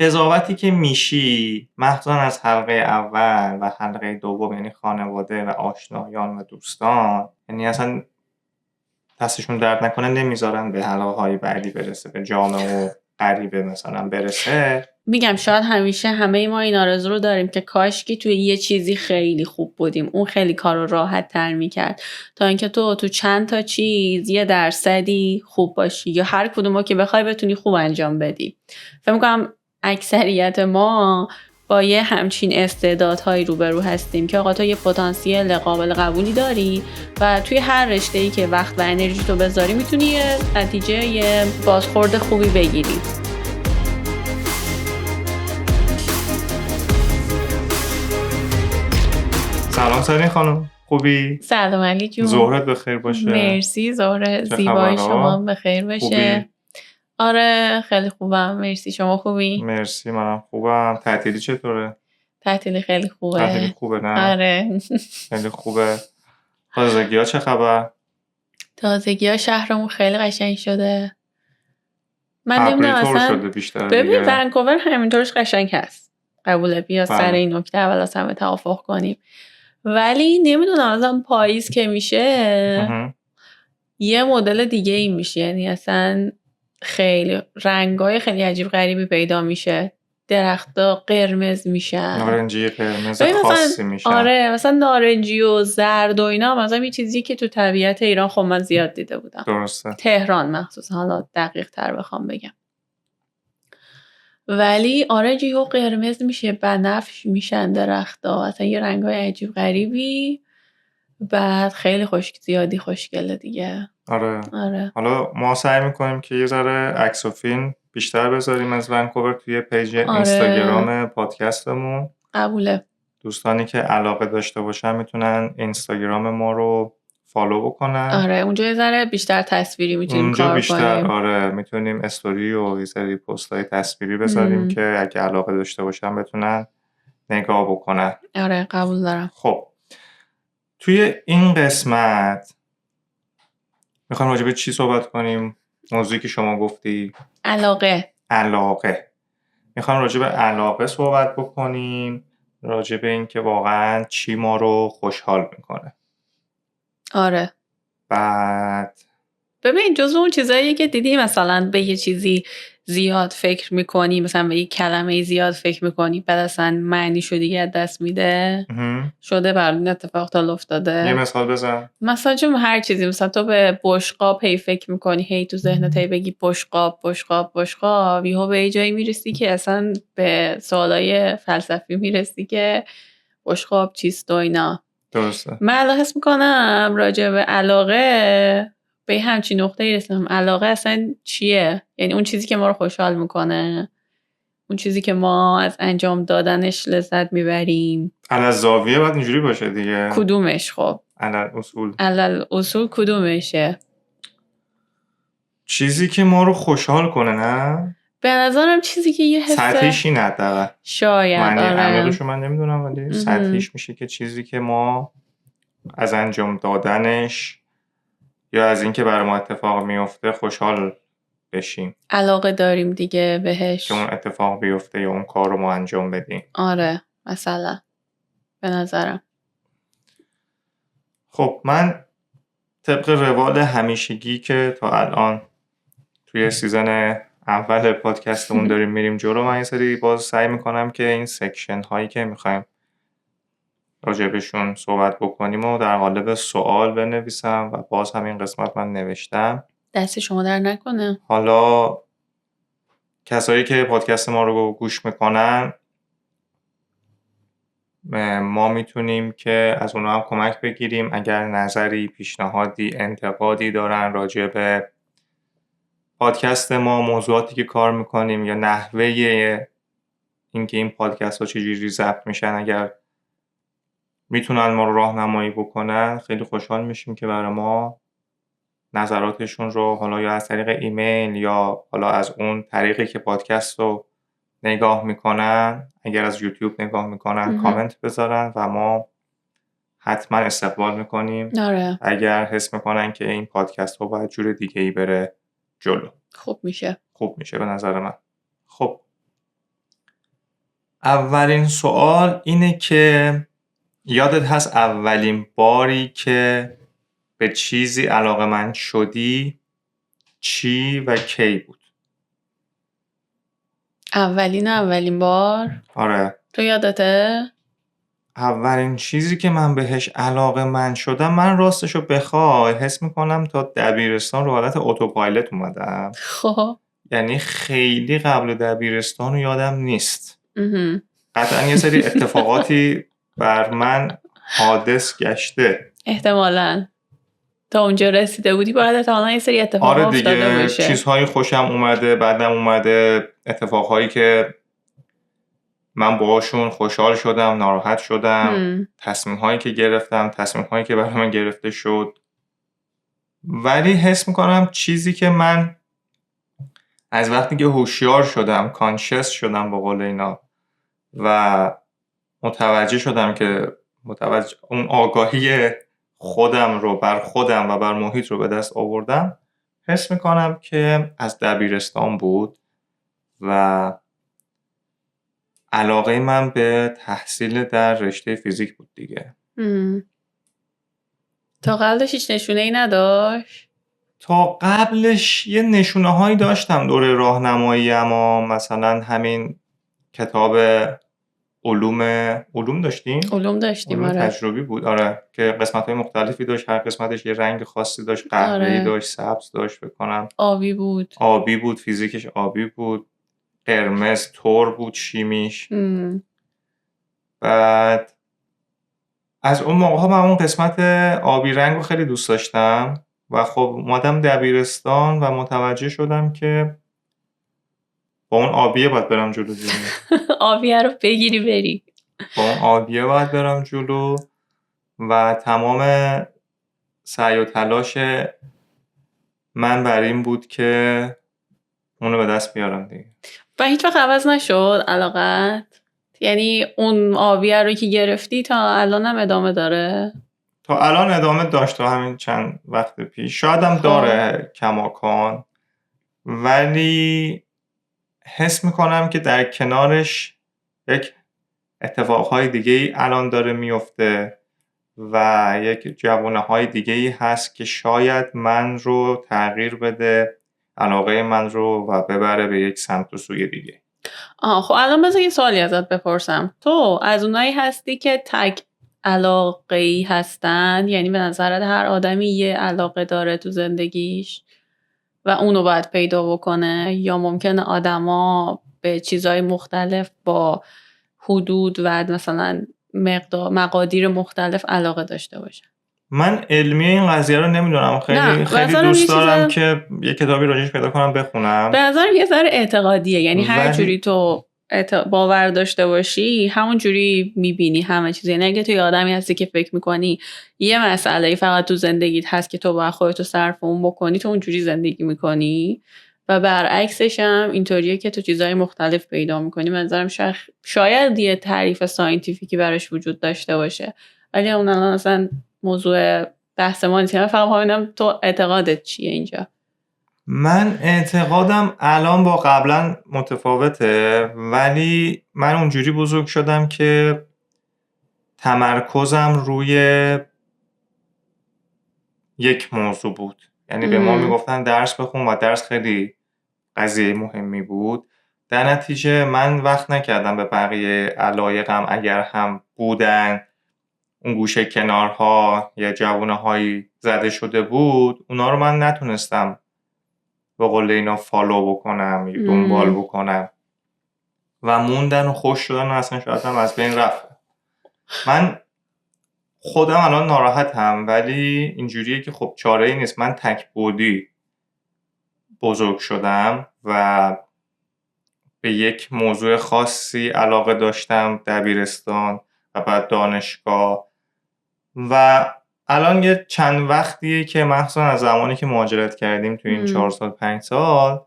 قضاوتی که میشی مخصوصا از حلقه اول و حلقه دوم، یعنی خانواده و آشنایان و دوستان، یعنی اصلا دستشون درد نکنه نمیذارن به حلقه های بعدی برسه، به جامعه و غریبه مثلا برسه. میگم شاید همیشه همه ما این آرزو رو داریم که کاشکی توی یه چیزی خیلی خوب بودیم، اون خیلی کار رو راحت تر میکرد تا اینکه تو چند تا چیز 1% خوب باشی یا هر کدومو که بخوای بتونی خوب انجام بدی. فکر میکنم اکثریت ما با یه همچین استعدادهایی روبرو هستیم که آقا تو یه پتانسیل قابل قبولی داری و توی هر رشته‌ای که وقت و انرژی تو بذاری میتونی یه نتیجه، یه بازخورد خوبی بگیری. سلام سرین خانم، خوبی؟ سلام علی جون. ظهرت بخیر باشه. مرسی، ظهر زیبای شما بخیر باشه. خوبی؟ آره خیلی خوبم، مرسی. شما خوبی؟ مرسی منم خوبم. تعطیلی چطوره؟ تعطیلی خیلی خوبه. تعطیلی خوبه نه؟ آره خیلی خوبه. تازگی ها چه خبر؟ تازگی ها شهرمون خیلی قشنگ شده. من نمیدونم اصلا شده بیشتر ببین دیگه. ونکوور همینطورش قشنگ هست، قبوله، بیا بله. سر این نکته اول از همه توافق کنیم. ولی نمیدونم اصلا پاییز که میشه یه مدل دیگه ای میشه، یعنی اصلا خیلی رنگای خیلی عجیب غریبی پیدا میشه، درختا قرمز میشن، نارنجی قرمز خاصی میشن. آره مثلا نارنجی و زرد و اینا مثلا یه چیزی که تو طبیعت ایران خب من زیاد دیده بودم. درسته. تهران مخصوصا، حالا دقیق تر بخوام بگم. ولی آرنجی و قرمز میشه، بنفش میشن درختا، اصلا یه رنگای عجیب غریبی، بعد خیلی زیادی خوشگله دیگه. آره. آره. حالا ما سعی میکنیم که یه ذره عکس و فیلم بیشتر بذاریم از ونکوور توی پیج اینستاگرام پادکستمون. قبوله. دوستانی که علاقه داشته باشن میتونن اینستاگرام ما رو فالو بکنن. آره اونجا یه ذره بیشتر تصویری میتونیم اونجا کار بیشتر کنیم. آره میتونیم استوری و یه سری پست‌های تصویری بذاریم که اگه علاقه داشته باشن بتونن نگاه بکنن. آره قبول دارم. خب توی این قسمت میخوایم راجع به چی صحبت کنیم؟ موضوعی که شما گفتی علاقه. میخوایم راجع به علاقه صحبت بکنیم، راجع به این که واقعا چی ما رو خوشحال میکنه. آره. بعد ببین جزو اون چیزایی که دیدی مثلا به یه چیزی زیاد فکر میکنی، مثلا به یه کلمه زیاد فکر میکنی بعد اصلا معنی شو دیگه از دست میده. شده برای این اتفاق تا افتاده. یه مثال بزن. مثلا چون هر چیزی، مثلا تو به بشقاب هی فکر میکنی، هی تو ذهنت هی بگی بشقاب، یهو به یه جایی میرسی که اصلا به سوالای فلسفی میرسی که بشقاب چیست و اینا. درسته. من الان حس میکنم راجع به علاقه به همچین نقطه‌ای رسیدم. علاقه اصلا چیه؟ یعنی اون چیزی که ما رو خوشحال میکنه، اون چیزی که ما از انجام دادنش لذت میبریم. علل زاویه باید اینجوری باشه دیگه. کدومش؟ خب علل اصول کدومشه؟ چیزی که ما رو خوشحال کنه نه؟ به نظرم چیزی که یه حس سطحیش اینه حداقل. شاید معنی آره. عمیقشو من نمیدونم ولی سطحیش میشه که چیزی که ما از انجام دادنش یا از اینکه برای ما اتفاق میفته خوشحال بشیم، علاقه داریم دیگه بهش، که اون اتفاق بیفته یا اون کار رو ما انجام بدیم. آره مثلا به نظرم. خب من طبق روال همیشگی که تا الان توی سیزن اول پادکستمون داریم میریم جلو، من یه سری باز سعی میکنم که این سکشن هایی که میخوایم راجبشون صحبت بکنیم و در قالب سوال بنویسم و باز همین قسمت من نوشتم. دست شما در نکنه. حالا کسایی که پادکست ما رو گوش میکنن ما میتونیم که از اونا هم کمک بگیریم اگر نظری، پیشنهادی، انتقادی دارن راجع به پادکست ما، موضوعاتی که کار میکنیم یا نحوه اینکه این پادکست ها چجوری ضبط میشن، اگر میتونن ما رو راهنمایی بکنن خیلی خوشحال میشیم که برای ما نظراتشون رو حالا یا از طریق ایمیل یا حالا از اون طریقی که پادکست رو نگاه میکنن، اگر از یوتیوب نگاه میکنن کامنت بذارن و ما حتما استقبال میکنیم. آره. اگر حس میکنن که این پادکست رو باید جور دیگه‌ای بره جلو، خوب میشه به نظر من. خب اولین سوال اینه که یادت هست اولین باری که به چیزی علاقه‌مند شدی چی و کی بود؟ اولین بار آره، تو یادته؟ اولین چیزی که من بهش علاقه‌مند شدم، من راستشو بخوای حس میکنم تا دبیرستان رو حالت اتوپایلوت اومدم. خب یعنی خیلی قبل دبیرستان رو یادم نیست. مهم. قطعا یه سری اتفاقاتی بر من حادث گشته. احتمالاً تا اونجا رسیده بودی باید احتمالاً یه سری اتفاق آره افتاده دیگه، باشه. چیزهای خوشم اومده، بعدم اومده اتفاقهایی که من باهاشون خوشحال شدم، ناراحت شدم، تصمیم‌هایی که گرفتم، تصمیم‌هایی که برای من گرفته شد. ولی حس میکنم چیزی که من از وقتی که هوشیار شدم، کانشس شدم به قول اینا، و متوجه شدم که اون آگاهی خودم رو بر خودم و بر محیط رو به دست آوردم، حس میکنم که از دبیرستان بود و علاقه من به تحصیل در رشته فیزیک بود دیگه. تا قبلش هیچ نشونه ای نداشت؟ تا قبلش یه نشونه هایی داشتم دوره راهنمایی، اما مثلا همین کتاب علوم داشتیم؟ علوم داشتیم، علوم آره. تجربی بود، آره، که قسمت های مختلفی داشت، هر قسمتش یه رنگ خاصی داشت، قهوه‌ای آره. داشت، سبز داشت بکنم، آبی بود، فیزیکش آبی بود، قرمز تور بود شیمیش. بعد از اون موقع ها من اون قسمت آبی رنگ رو خیلی دوست داشتم و خب اومدم دبیرستان و متوجه شدم که با اون آبیه باید برم جلو دیگه. آبیه رو بگیری بری. با اون آبیه باید برم جلو و تمام سعی و تلاش من بر این بود که اونو به دست بیارم دیگه. و هیچ وقت عوض نشد علاقت؟ یعنی اون آبیه رو که گرفتی تا الان هم ادامه داره؟ تا الان ادامه داشت، تا همین چند وقت پیش شاید هم داره کماکان، ولی حس میکنم که در کنارش یک اتفاقهای دیگه ای الان داره میفته و یک جوانه های دیگه ای هست که شاید من رو تغییر بده، علاقه من رو و ببره به یک سمت و سوی دیگه. خب الان بذار یه سوالی ازت بپرسم. تو از اونایی هستی که تک علاقه‌ای هستن؟ یعنی به نظرت هر آدمی یه علاقه داره تو زندگیش و اونو باید پیدا بکنه، یا ممکنه آدما به چیزهای مختلف با حدود و مثلا مقادیر مختلف علاقه داشته باشن؟ من علمی این قضیه رو نمیدونم، خیلی دوست دارم که یه کتابی راجعش پیدا کنم بخونم. به نظرم یه ذره اعتقادیه، یعنی هر جوری تو باور داشته باشی همون جوری میبینی همه چیز. یعنی اگه تو یه آدمی هستی که فکر میکنی یه مسئله فقط تو زندگیت هست که تو باید خودتو صرف اون بکنی، تو اونجوری زندگی میکنی، و برعکسش هم اینطوریه که تو چیزهای مختلف پیدا میکنی. به نظرم شاید یه تعریف ساینتیفیکی براش وجود داشته باشه، ولی اون الان اصلا موضوع بحث ما نیست. من فقط ببینم تو اعتقادت چیه اینجا. من اعتقادم الان با قبلا متفاوته، ولی من اونجوری بزرگ شدم که تمرکزم روی یک موضوع بود. یعنی به ما میگفتن درس بخون و درس خیلی قضیه مهمی بود. در نتیجه من وقت نکردم به بقیه علایقم اگر هم بودن، اون گوشه کنارها یا جوونه هایی زده شده بود، اونا رو من نتونستم به قول اینا فالو بکنم، دنبال بکنم و موندن و خوش شدن و اصلا شاید هم از بین رفت. من خودم الان ناراحتم، ولی اینجوریه که خب چاره ای نیست. من تک بودی بزرگ شدم و به یک موضوع خاصی علاقه داشتم، دبیرستان و بعد دانشگاه، و الان یه چند وقتیه که مخصوصا از زمانی که مهاجرت کردیم تو این 4 سال 5 سال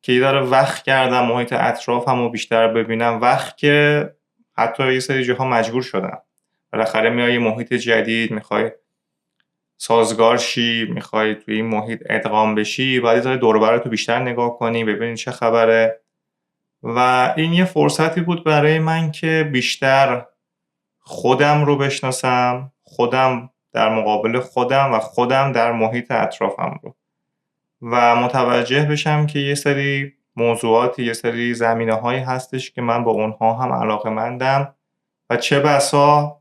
که داره وقت کردم محیط اطرافم رو بیشتر ببینم، وقت که حتی یه سری جاها مجبور شدم. بالاخره میای محیط جدید، میخوای سازگار شی، میخوای توی این محیط ادغام بشی، باید یه ذره دور و برت رو بیشتر نگاه کنی، ببینی چه خبره و این یه فرصتی بود برای من که بیشتر خودم رو بشناسم، خودم در مقابل خودم و خودم در محیط اطرافم رو و متوجه بشم که یه سری موضوعاتی، یه سری زمینه‌هایی هستش که من با اونها هم علاقه‌مندم و چه بسا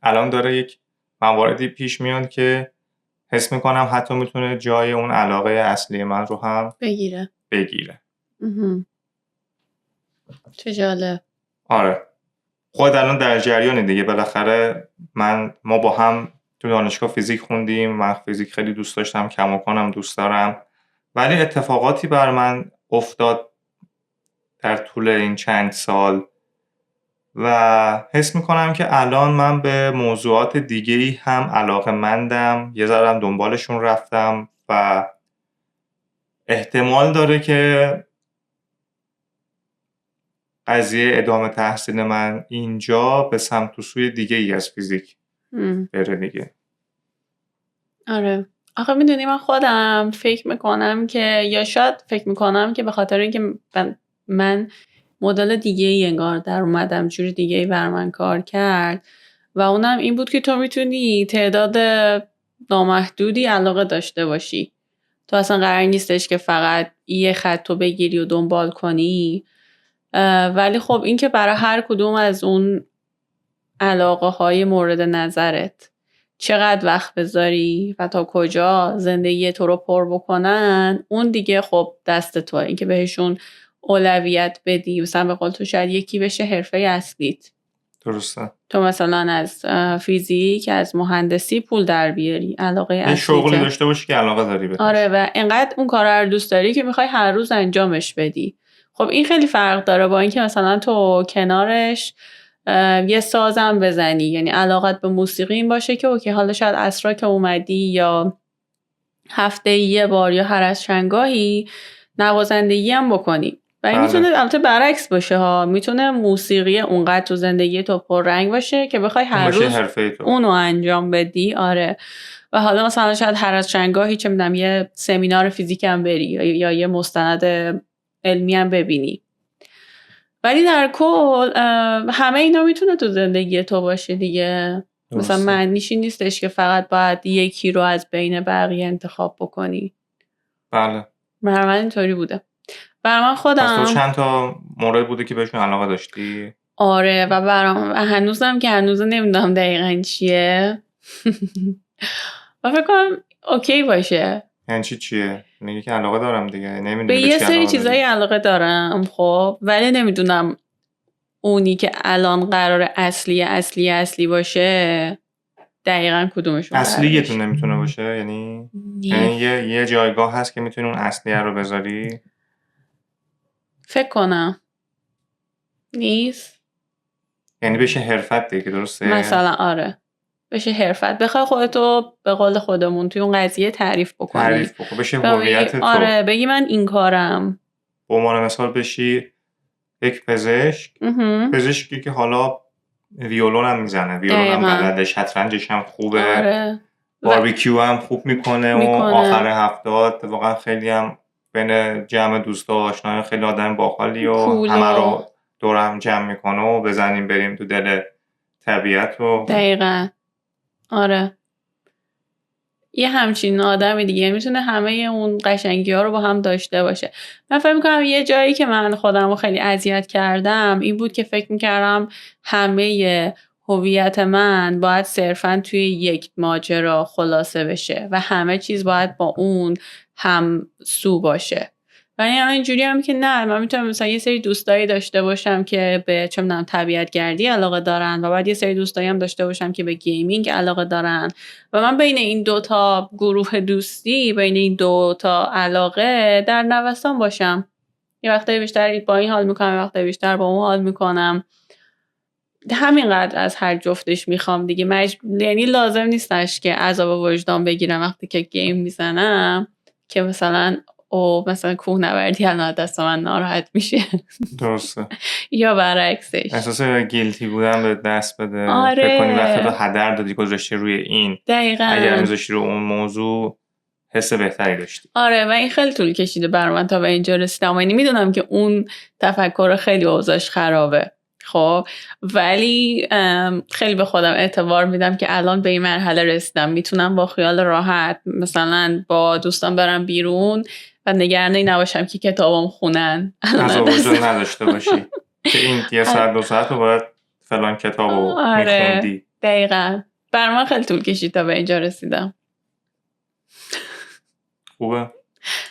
الان داره یک مواردی پیش میاد که حس میکنم حتی میتونه جای اون علاقه اصلی من رو هم بگیره. چه جالب. آره. خود الان در جریانی دیگه، بالاخره ما با هم تو دانشگاه فیزیک خوندیم، من فیزیک خیلی دوست داشتم، کماکانم دوست دارم، ولی اتفاقاتی بر من افتاد در طول این چند سال و حس میکنم که الان من به موضوعات دیگه‌ای هم علاقه‌مندم، یه ذره دنبالشون رفتم و احتمال داره که قضیه ادامه تحصیل من اینجا به سمت و سوی دیگه‌ای از فیزیک بره دیگه. آره. آخه میدونی من خودم فکر میکنم که، یا شاید فکر میکنم که به خاطر اینکه من مدل دیگه‌ای انگار در اومدم، جوری دیگه‌ای بر من کار کرد و اونم این بود که تو میتونی تعداد نامحدودی علاقه داشته باشی. تو اصلا قرار نیستش که فقط یه خط تو بگیری و دنبال کنی، ولی خب این که برای هر کدوم از اون علاقه های مورد نظرت چقدر وقت بذاری و تا کجا زندگی تو رو پر بکنن، اون دیگه خب دست توه. این که بهشون اولویت بدی، مثلا به قول تو شاید یکی بشه حرفه اصلیت. درسته. تو مثلا از فیزیک، از مهندسی پول در بیاری، علاقه اصلیت. یه شغلی داشته باشی که علاقه داری بهش. آره، و انقدر اون کار رو دوست داری که میخوای هر روز انجامش بدی. خب این خیلی فرق داره با اینکه مثلا تو کنارش یه سازم بزنی، یعنی علاقت به موسیقی این باشه که اوکی حالا شاید عصرا که اومدی یا هفته یه بار یا هر از چندگاهی نوازندگی هم بکنی. و این میتونه البته برعکس باشه ها، میتونه موسیقی اونقدر تو زندگی تو پر رنگ باشه که بخوای هر روز اونو انجام بدی. آره. و حالا مثلا شاید هر از چندگاهی چه میدونم یه سمینار فیزیک هم بری یا یه مستند علمی هم ببینی. ولی در کل همه اینا میتونه تو زندگی تو باشه دیگه. مثلا معنیش این نیستش که فقط باید یکی رو از بین بقیه انتخاب بکنی. بله. برای من اینطوری بوده. برای من خودم پس تو چند تا مورد بوده که بهشون علاقه داشتی؟ آره، و برام هنوزم که هنوز نمیدونم دقیقاً چیه. و فکر کنم اوکی باشه. یعنی چیه؟ میگه که علاقه دارم دیگه، نمیدونم به یه سری چیزایی علاقه دارم خب، ولی نمیدونم اونی که الان قرار اصلی باشه دقیقاً کدومشون اصلی یه تون نمیتونه باشه. یعنی یه جایگاه هست که میتونی اون اصلیه رو بذاری؟ فکر کنم نیست. یعنی بشه حرفت دیگه، درسته؟ مثلا آره، بشه حرفت، بخوای خودتو به قول خودمون توی اون قضیه تعریف بکنی، بشه هویت تو. آره، بگی من این کارم. به عنوان مثال بشی یک پزشکی که حالا ویولون هم میزنه، ویولون هم بلده، شطرنجش هم خوبه. آره. باربیکیو هم خوب میکنه و آخر هفته واقعا خیلی هم بین جمع دوستا و آشناها خیلی آدم باحالی و همه رو دور هم جمع میکنه و بزنیم بریم تو دل طبیعت و دقیقاً. آره، یه همچین آدمی دیگه میتونه همه اون قشنگی ها رو با هم داشته باشه. من فکر میکنم یه جایی که من خودم رو خیلی اذیت کردم این بود که فکر میکردم همه هویت من باید صرفاً توی یک ماجرا خلاصه بشه و همه چیز باید با اون هم سو باشه. ولی اینجوری هم که نه، من میتونم مثلا یه سری دوستایی داشته باشم که به چه میدونم طبیعت گردی علاقه دارن و بعد یه سری دوستایی هم داشته باشم که به گیمینگ علاقه دارن و من بین این دوتا گروه دوستی، بین این دوتا علاقه در نوسان باشم. یه وقتایی بیشتر با این حال میکنم، یه وقتایی بیشتر با اون حال میکنم. همینقدر از هر جفتش میخوام دیگه. یعنی لازم نیستش که عذاب وجدان بگیرم وقتی که گیم میزنم که مثلا مثلا کوهنوردی الان دست من ناراحت میشه. درسته. یا برعکسش احساس گیلتی بودن به دست بده. آره. فکر کنی وقتی تو هدر دادی گذاشتی روی این، دقیقاً. اگر میذاشتی رو اون موضوع حس بهتری داشتی. آره و این خیلی طول کشیده بر من تا به اینجا رسیدم. یعنی میدونم که اون تفکر خیلی اوضاعش خرابه خب، ولی خیلی به خودم اعتبار میدم که الان به این مرحله رسیدم، میتونم با خیال راحت مثلا با دوستان برم بیرون و نگرانی نباشم که کتابم خونن از وجود نداشته باشی که این یه ساعت 2 ساعت رو باید فلان کتاب رو میخوندی. دقیقا بر من خیلی طول کشید تا به اینجا رسیدم. خوبه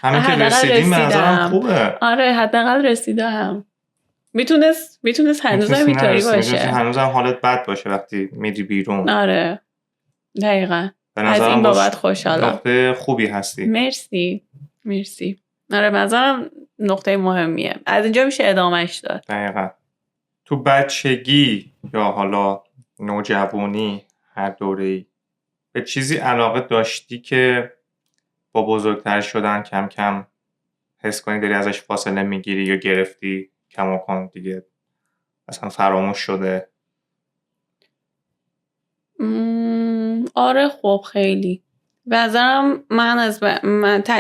همین که رسیدیم به نظرم خوبه. آره حداقل رسیدم. میتونست هنوزم اینطوری باشه، هنوزم حالت بد باشه وقتی میری بیرون. آره دقیقا از این بابت خوشحالم. نقطه خوبی هستی. مرسی. آره بنظرم نقطه مهمیه، از اینجا میشه ادامهش داد. دقیقا. تو بچگی یا حالا نوجوانی هر دوره‌ای به چیزی علاقه داشتی که با بزرگتر شدن کم کم حس کنی داری ازش فاصله میگیری یا گرفتی کماکان دیگه اصلا فراموش شده؟ آره خب خیلی به نظرم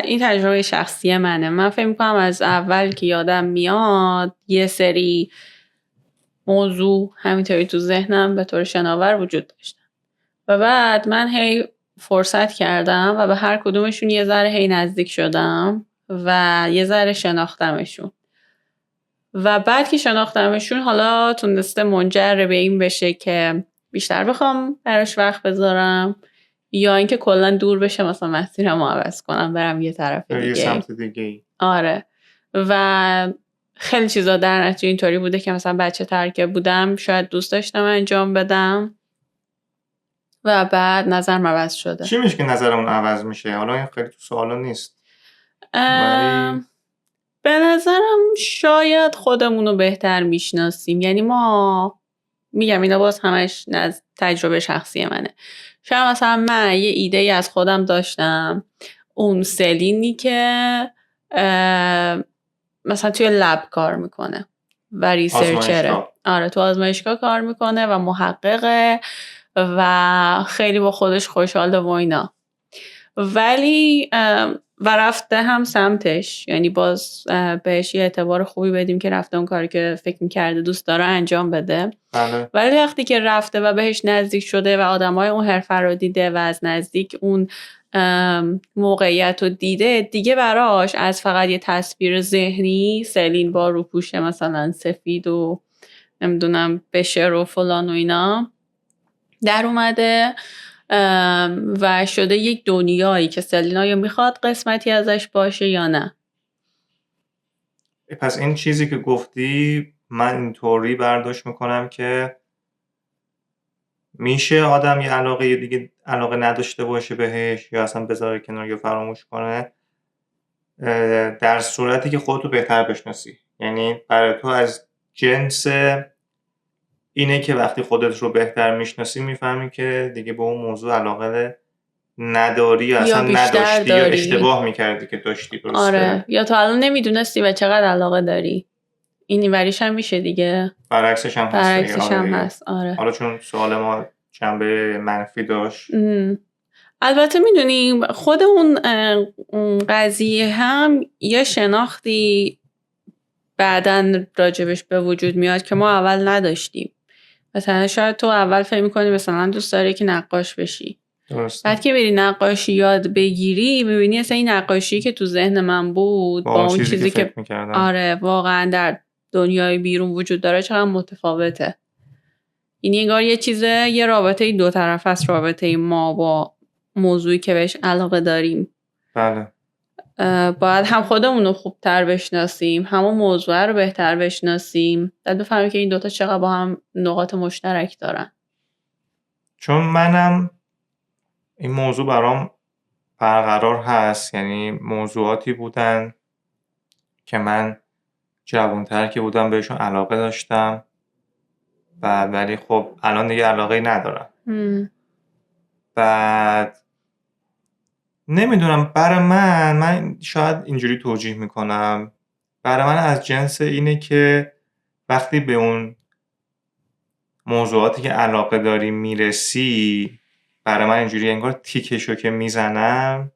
این تجربه شخصی منه. من فکر میکنم از اول که یادم میاد یه سری موضوع همینطوری تو ذهنم به طور شناور وجود داشتن و بعد من هی فرصت کردم و به هر کدومشون یه ذره هی نزدیک شدم و یه ذره شناختمشون و بعد که شناختمشون حالا تونسته منجر به این بشه که بیشتر بخوام براش وقت بذارم یا اینکه کلا دور بشه، مثلا مسیرمو عوض کنم برم یه طرف دیگه، یه سمت دیگه. آره و خیلی چیزا در نتیجه اینطوری بوده که مثلا بچه ترکه بودم شاید دوست داشتم انجام بدم و بعد نظرم عوض شده. چی میشه که نظرمون عوض میشه؟ حالا این خیلی تو سوالا نیست به نظرم شاید خودمونو بهتر میشناسیم. یعنی ما میگم اینا باز همش تجربه شخصی منه. شاید مثلا من یه ایده ای از خودم داشتم، اون سلینی که مثلا توی لب کار میکنه و ریسرچره، آره تو آزمایشگاه کار میکنه و محققه و خیلی با خودش خوشحاله و اینا، ولی و رفته هم سمتش، یعنی باز بهش یه اعتبار خوبی بدیم که رفته اون کاری که فکر میکرده دوست داره انجام بده. بله. ولی وقتی که رفته و بهش نزدیک شده و آدمای اون حرفه رو دیده و از نزدیک اون موقعیت رو دیده، دیگه براش از فقط یه تصویر ذهنی سلین با روپوشه مثلا سفید و نمیدونم بشر و فلان و اینا در اومده و شده یک دنیایی که سلینا یا میخواد قسمتی ازش باشه یا نه. پس این چیزی که گفتی من اینطوری برداشت میکنم که میشه آدم یه علاقه یه دیگه علاقه نداشته باشه بهش یا اصلا بذاره کنار یا فراموش کنه در صورتی که خودتو بهتر بشناسی. یعنی برای تو از جنس اینه که وقتی خودت رو بهتر میشناسی میفهمی که دیگه به اون موضوع علاقه نداری یا اصلا نداشتی یا اشتباه میکردی که داشتی. درسته؟ آره یا تا الان نمیدونستی و چقدر علاقه داری. این وریش هم میشه دیگه، برعکسش هم هست. آره. حالا چون سوال ما جنبه منفی داشت البته میدونیم خود اون قضیه هم یه شناختی بعدن راجبش به وجود میاد که ما اول نداشتیم. مثلا شاید تو اول فکر می‌کنی مثلا دوست داری که نقاش بشی، درسته. بعد که بری نقاشی یاد بگیری میبینی اصلا این نقاشی که تو ذهن من بود با اون چیزی که آره واقعا در دنیای بیرون وجود داره چقدر متفاوته. این انگار یه رابطه دو طرفه است، رابطه ما با موضوعی که بهش علاقه داریم. بله. باید هم خودمون رو خوبتر بشناسیم، همون موضوع رو بهتر بشناسیم، بعد بفهمیم که این دوتا چقدر با هم نقاط مشترک دارن. چون منم این موضوع برام برقرار هست، یعنی موضوعاتی بودن که من جوان‌تر که بودم بهشون علاقه داشتم ولی خب الان دیگه علاقه ندارم. بعد نمیدونم برای من شاید اینجوری توجیه میکنم، برای من از جنس اینه که وقتی به اون موضوعاتی که علاقه داری میرسی، برای من اینجوری انگار تیکشو که میزنم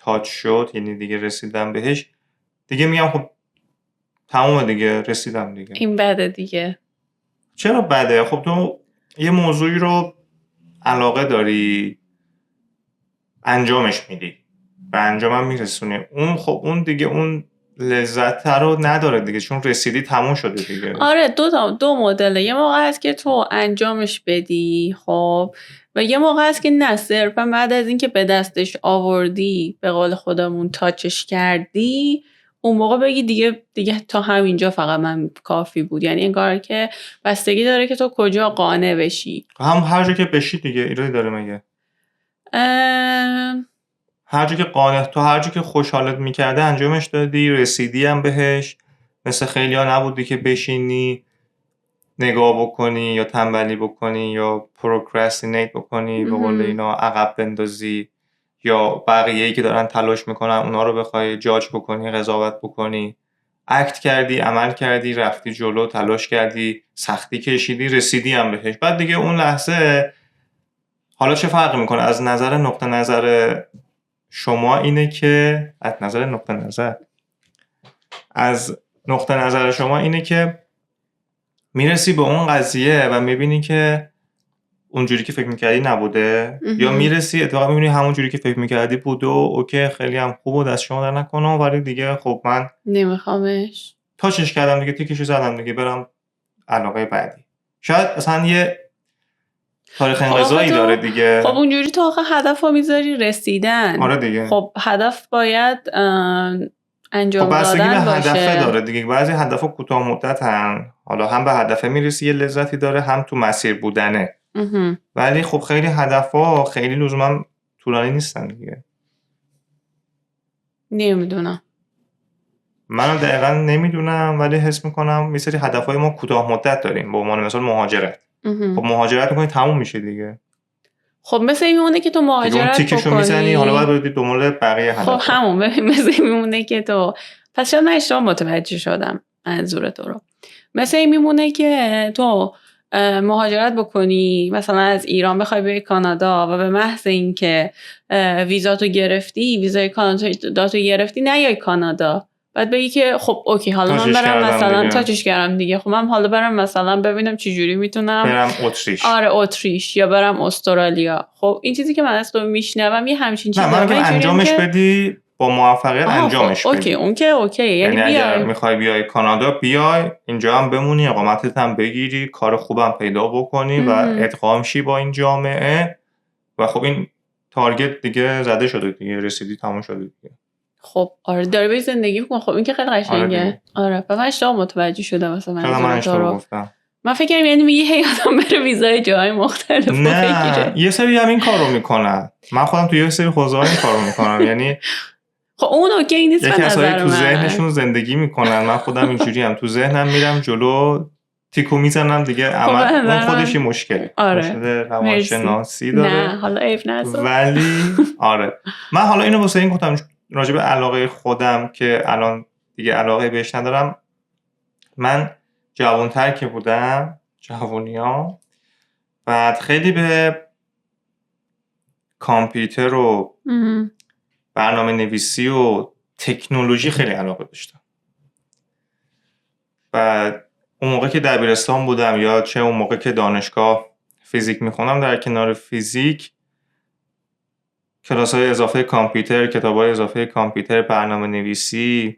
تاچ شد، یعنی دیگه رسیدم بهش، دیگه میگم خب تمومه دیگه، رسیدم دیگه. این بده دیگه. چرا بده؟ خب تو یه موضوعی رو علاقه داری، انجامش میدی، به انجامم میرسونی، اون خب اون دیگه اون لذت رو نداره دیگه، چون رسیدی تموم شده دیگه. آره دو مدله. یه موقع هست که تو انجامش بدی خب، و یه موقع هست که نه، صرفا بعد از اینکه به دستش آوردی، به قول خودمون تاچش کردی، اون موقع بگی دیگه تا همینجا فقط من کافی بود. یعنی انگار که بستگی داره که تو کجا قانع بشی. هم هر جا که بشی دیگه ایرادی داره مگه؟ هر جا که قانع، تو هر جا که خوشحالت میکرده انجامش دادی، رسیدی هم بهش. مثل خیلی ها نبودی که بشینی نگاه بکنی یا تنبلی بکنی یا پروکرستینیت بکنی، به قول اینا عقب بندازی، یا بقیه‌ای که دارن تلاش میکنن اونا رو بخوای جاج بکنی، قضاوت بکنی. اکت کردی، عمل کردی، رفتی جلو، تلاش کردی، سختی کشیدی، رسیدی هم بهش. بعد دیگه اون لحظه حالا چه فرقی میکنه؟ از نظر نقطه نظر شما اینه که از نقطه نظر شما اینه که میرسی به اون قضیه و میبینی که اونجوری که فکر میکردی نبوده، یا میرسی اتفاقا میبینی همون جوری که فکر میکردی بود و اوکی خیلی هم خوب و دست شما در نکنه، ولی دیگه خب من نمیخوامش، تاچش کردم دیگه، تیکشو زدم دیگه، برم علاقه بعدی. شاید اصلا یه تاریخ انقضایی داره دیگه. خب اونجوری تو آخه هدف رو میذاری رسیدن. آره دیگه. خب هدف باید انجام خب دادن به باشه. هدف داره دیگه. بعضی هدفا کوتاه مدت هن، حالا هم به هدف میرسی یه لذتی داره، هم تو مسیر بودنه. ولی خب خیلی هدفا خیلی لزوما طولانی نیستن دیگه. نمیدونم، منم دقیقا نمیدونم، ولی حس میکنم یه سری هدفهای ما کوتاه مدت داریم، به عنوان مثال مهاجرت. خب مهاجرت میکنی تموم میشه دیگه. خب مثل این میمونه که تو مهاجرت تیکشو میزنی، حالا باید بری دنبال بقیه هدف. خب همون مثل این میمونه که تو، پس شاید من اشتباه متوجه شدم منظور تو رو. مثل این میمونه که تو مهاجرت بکنی، مثلا از ایران بخوای بری کانادا و به محض اینکه ویزاتو گرفتی، ویزای کانادا تو گرفتی، نیای کانادا، بعد بگی که خب اوکی حالا من برم مثلا تاچش کردم دیگه، خب من حالا برم مثلا ببینم چه جوری میتونم برم اتریش. آره اتریش، یا برم استرالیا. خب این چیزی که من از تو میشنوم یه همچین چیزی. نه من انجامش بدی با موفقیت، انجامش بدی. اوکی اون که اوکی. یعنی اگر میخوای بیای کانادا، بیای اینجا هم بمونی، اقامتت هم بگیری، کار خوبم پیدا بکنی و ادغام شی با این جامعه، و خب این تارگت دیگه زده شده دیگه، رسیدی، تموم شده دیگه. خب آره داری به زندگی کن. خب این که خیلی قشنگه. آره و من اشتباه متوجه شدم مثلا من اشتباه گفتم. من فکر کنم یعنی میگه هی آدم بره ویزای جای مختلف نه یه سری هم این کارو میکنن، من خودم تو یه سری حوزه‌ها این کارو میکنم. یعنی خب اون اوکی نیست به نظر من. کسایی تو ذهنشون زندگی میکنن، من خودم اینجوری هم تو ذهنم میرم جلو، تیکو میزنم دیگه. عمل اون خودش مشکلی. آره. روانشناسی داره. نه حالا عیب نذار. ولی آره من حالا اینو واسه این گفتم راجع به علاقه خودم که الان دیگه علاقه بهش ندارم. من جوان‌تر که بودم، جوونیام، بعد خیلی به کامپیوتر و برنامه نویسی و تکنولوژی خیلی علاقه داشتم. بعد اون موقع که دبیرستان بودم، یا چه اون موقع که دانشگاه فیزیک میخونم، در کنار فیزیک کلاس‌های اضافه کامپیوتر، کتاب‌های اضافه کامپیوتر، برنامه نویسی،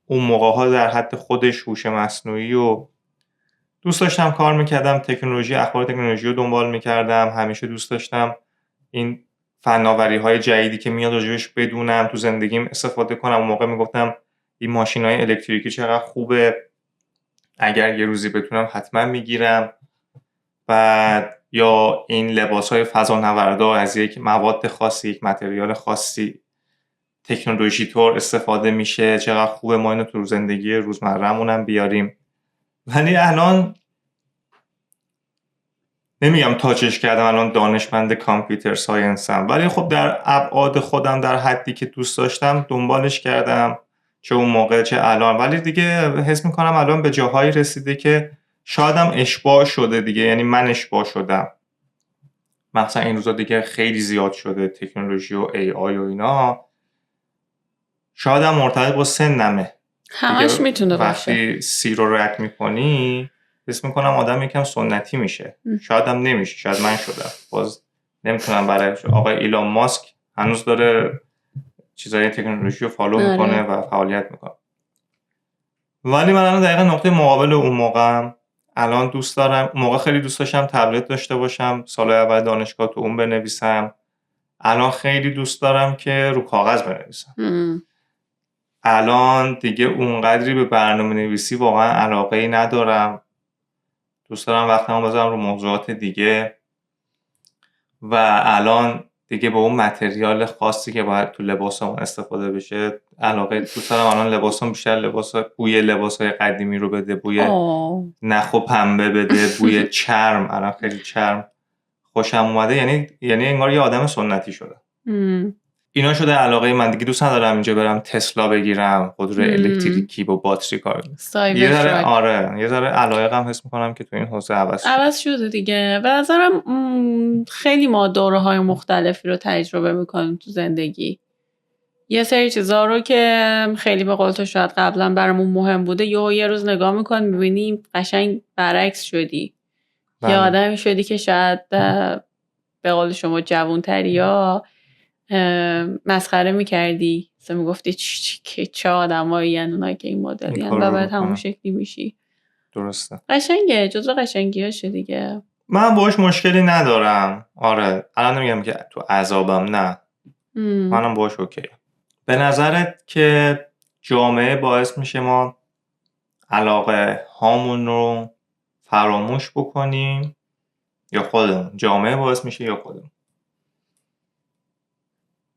اون موقع‌ها در حد خودش هوش مصنوعی و دوست داشتم کار میکردم، تکنولوژی، اخبار تکنولوژی رو دنبال میکردم، همیشه دوست داشتم این فناوری‌های جدیدی که میاد راجبش بدونم، تو زندگیم استفاده کنم. اون موقع میگفتم این ماشین‌های الکتریکی چقدر خوبه، اگر یه روزی بتونم حتما میگیرم. بعد یا این لباس‌های فضانوردا از یک مواد خاصی، یک متریال خاصی تکنولوژی طور استفاده میشه، چقدر خوبه ما اینو تو زندگی روزمره‌مون هم بیاریم. ولی الان نمیگم تاچش کردم، الان دانشمند کامپیوتر ساینسم، ولی خب در ابعاد خودم در حدی که دوست داشتم دنبالش کردم، چه اون موقع چه الان. ولی دیگه حس میکنم الان به جاهایی رسیده که شایدم اشباع شده دیگه، یعنی من اشباع شدم. مثلا این روزا دیگه خیلی زیاد شده تکنولوژی و AI و اینا، شاید هم مرتبط با سنمه. همش میتونه باشه. وقتی 30 رو رد میکنی حس میکنم آدم یکم سنتی میشه. شاید هم نمیشه، شاید من شدم. باز نمیتونم برای آقای ایلان ماسک هنوز داره چیزای تکنولوژی رو فالو میکنه و فعالیت میکنه. ولی من الان دقیقا نقطه مقابل اون موقعم. الان دوست دارم، موقع خیلی دوست داشتم تبلت داشته باشم، سال اول دانشگاه تو اون بنویسم. الان خیلی دوست دارم که رو کاغذ بنویسم. الان دیگه اونقدری به برنامه نویسی واقعا علاقه‌ای ندارم. دوست دارم وقتمو بذارم رو موضوعات دیگه و الان دیگه به اون متریال خاصی که باید تو لباسمون استفاده بشه علاقه دوست دارم. الان لباسم بیشتر بوی لباسای قدیمی رو بده، بوی نخ و پنبه بده، بوی چرم. الان خیلی چرم خوشم اومده، یعنی انگار یه آدم سنتی شدم. اینا شده علاقه من. دیگه دوست ندارم اینجا برم تسلا بگیرم، خودرو الکتریکی با باتری کار کنه. یه ذره علایقم حس میکنم که تو این حوزه عوض شده دیگه. به نظرم خیلی ما دوره‌های مختلفی رو تجربه میکنیم تو زندگی. یه سری چیزا رو که خیلی به قول تو شاید قبلا برامون مهم بوده یه روز نگاه میکنیم میبینیم قشنگ برعکس شدی. یه آدمی شدی که شاید به قول شما جوانتری یا مسخره میکردی، مثلا میگفتی چه آدمایی هن اونایی که این مدلی هن و بعد همون شکلی میشی. درسته. قشنگه، جزو قشنگی هاشه دیگه. من باش مشکلی ندارم. آره الان نمیگم که تو عذابم، نه. منم باش اوکی. به نظرت که جامعه باعث میشه ما علاقه هامون رو فراموش بکنیم یا خودمون؟ جامعه باعث میشه یا خودمون؟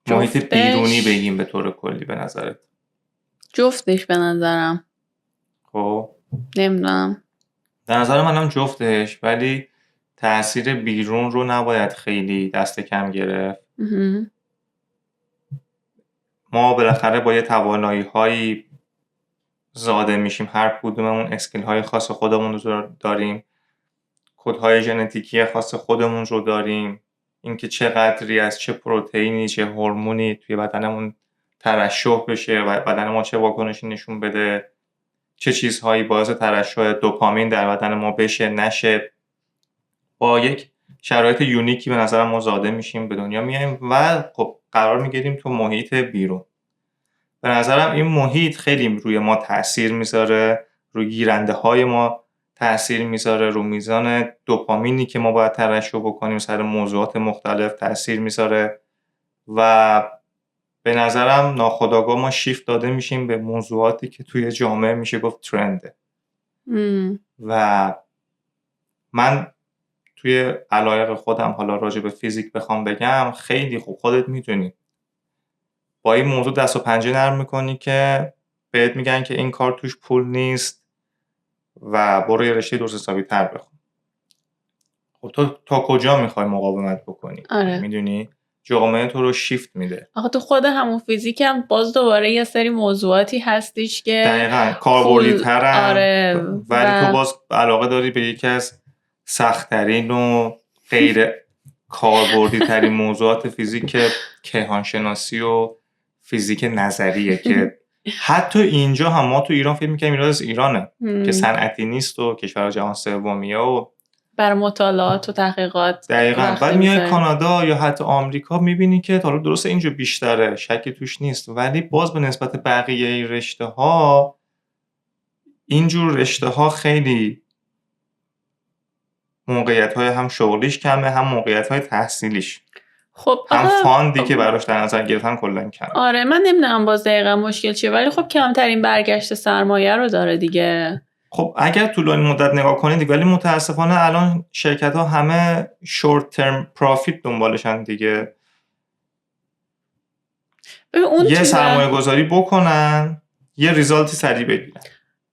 محیط بیرونی بگیم به طور کلی به نظرت؟ جفتش به نظرم. خب نمیدونم. به نظر منم جفتش، ولی تأثیر بیرون رو نباید خیلی دست کم گرفت. ما بالاخره با یه توانایی هایی زاده میشیم، هر کدوممون اسکیل های خاص خودمون رو داریم، کدهای ژنتیکی خاص خودمون رو داریم. اینکه چقدری از چه پروتئینی چه هورمونی توی بدنمون ترشح بشه و بدن ما چه واکنشی نشون بده، چه چیزهایی باعث ترشح دوپامین در بدن ما بشه نشه. با یک شرایط یونیکی به نظر ما زاده میشیم، به دنیا میایم و خب قرار میگیریم تو محیط بیرون. به نظرم این محیط خیلی روی ما تأثیر میذاره، روی گیرنده های ما تأثیر میذاره، رو میزان دوپامینی که ما باید ترشح بکنیم سر موضوعات مختلف تأثیر میذاره و به نظرم ناخودآگاه ما شیفت داده میشیم به موضوعاتی که توی جامعه میشه گفت ترنده. و من توی علایق خودم حالا راجع به فیزیک بخوام بگم، خیلی خوب خودت میدونی با این موضوع دست و پنجه نرم میکنی که بهت میگن که این کار توش پول نیست و برو یه رشته درست حسابی تر بخون. خب تو تا کجا میخوای مقاومت بکنی؟ آره. میدونی جامعه تو رو شیفت میده. آخه تو خود همون فیزیک هم باز دوباره یه سری موضوعاتی هستش که دقیقاً کاربردی ترن. آره. ولی تو باز علاقه داری به یکی از سخت‌ترین و غیر کاربردی ترین موضوعات فیزیک که کیهانشناسی و فیزیک نظریه که حتی اینجا هم ما تو ایران فکر می‌کنیم ایران از ایرانه که صنعتی نیست و کشور جهان سومیه و برای مطالعات و تحقیقات. دقیقاً. بعد میای کانادا یا حتی آمریکا می‌بینی که حالا درسته اینجا بیشتره، شکی توش نیست، ولی باز به نسبت بقیه رشته‌ها اینجور رشته‌ها خیلی موقعیت‌های هم شغلیش کمه، هم موقعیت‌های تحصیلیش. خب هم فاندی که براش در نظر گرفتن کلا کمه. آره من نمیدونم باز دقیقاً مشکل چیه، ولی خب کمترین برگشت سرمایه رو داره دیگه. خب اگر طولانی مدت نگاه کنید، ولی متاسفانه الان شرکت‌ها همه شورت ترم پروفیت دنبالشن دیگه. یه سرمایه گذاری بکنن، یه ریزالتی سریع بگیرن.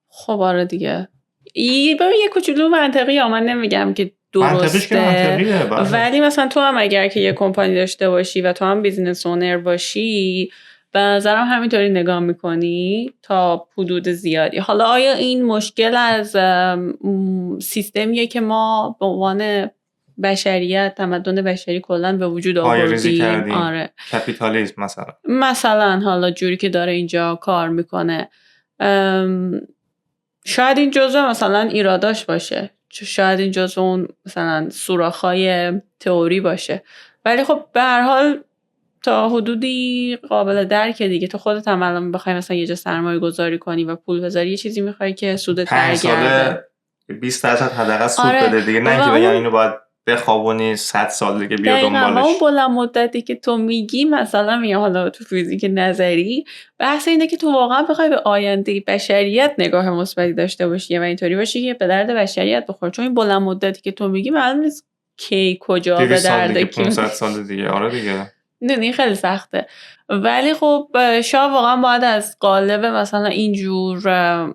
خب آره دیگه. یه کوچولو منطقیه، من نمیگم که درسته، ولی مثلا تو هم اگر که یه کمپانی داشته باشی و تو هم بیزینس اونر باشی، به نظرم همینطوری نگاه میکنی تا حدود زیادی. حالا آیا این مشکل از سیستمیه که ما به عنوان بشریت، تمدن بشری کلا به وجود پایه‌ریزی آوردیم. کردیم. آره کپیتالیسم مثلا حالا جوری که داره اینجا کار میکنه، شاید این جزء مثلا ایراداش باشه، شاید این جزء اون مثلا سوراخ‌های تئوری باشه، ولی خب به هر حال تا حدودی قابل درکه دیگه. تو خودت هم الان بخوای مثلا یه جا سرمایه گذاری کنی و پول بذاری، یه چیزی میخوای که سودت 5 برگرده. ساله 20% حداقل سود آره. بده دیگه، نه که بگم اینو باید بخوابونی 100 سال دیگه بیا دنبالش. اون بلند مدتی که تو میگی، مثلا میگم حالا تو فیزیک نظری، بحث اینه که تو واقعا بخوای به آینده بشریت نگاه مثبتی داشته باشی و اینطوری باشی که به درد بشریت بخور. چون این بلند مدتی که تو میگی معلوم نیست کی کجا به درد کی 500 سال دیگه. آره دیگه نه خیلی سخته. ولی خب شاید واقعا باید از قالب مثلا اینجور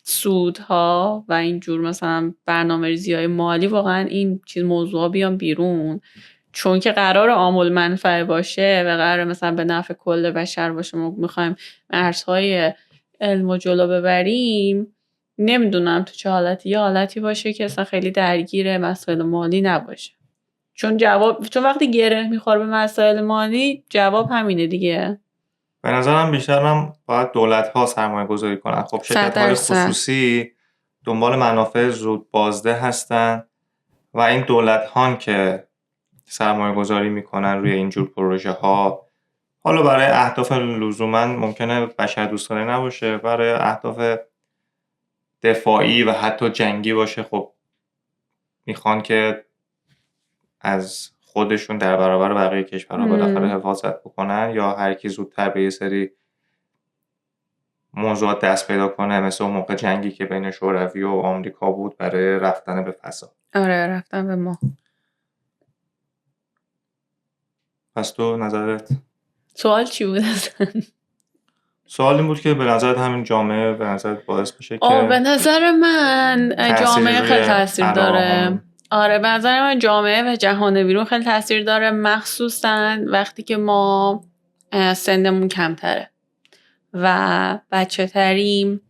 سودها و اینجور مثلا برنامه‌ریزی‌های مالی واقعا این چیز موضوعا بیان بیرون، چون که قرار عامل منفعه باشه و قرار مثلا به نفع کل بشر باشه. ما میخوایم مرزهای علم و جلو ببریم. نمیدونم تو چه حالتی، یه حالتی باشه که اصلا خیلی درگیر مسائل مالی نباشه، چون وقتی گره میخوره به مسائل مالی، جواب همینه دیگه. به نظرم بیشترم باید دولت‌ها سرمایه گذاری کنن. خب شرکت‌های خصوصی دنبال منافع زود بازده هستن و این دولت‌ها که سرمایه گذاری میکنن روی اینجور پروژه ها، حالا برای اهداف لزوما ممکنه بشر دوستانه نباشه، برای اهداف دفاعی و حتی جنگی باشه، خب میخوان که از خودشون در برابر بقیه کشورها بالاخره حفاظت بکنن، یا هر کی زودتر به یه سری موضوعات دست پیدا کنه، مثل اون موقع جنگی که بین شوروی و آمریکا بود برای رفتن به فضا. آره رفتن به ما. پس تو نظرت؟ سوال چی بود اصلا؟ سوال این بود که به نظرت همین جامعه به نظرت باعث میشه که به نظر من جامعه خیلی تاثیر داره. آره به نظر من جامعه و جهان بیرون خیلی تاثیر داره، مخصوصا وقتی که ما سنمون کمتره و بچه تریم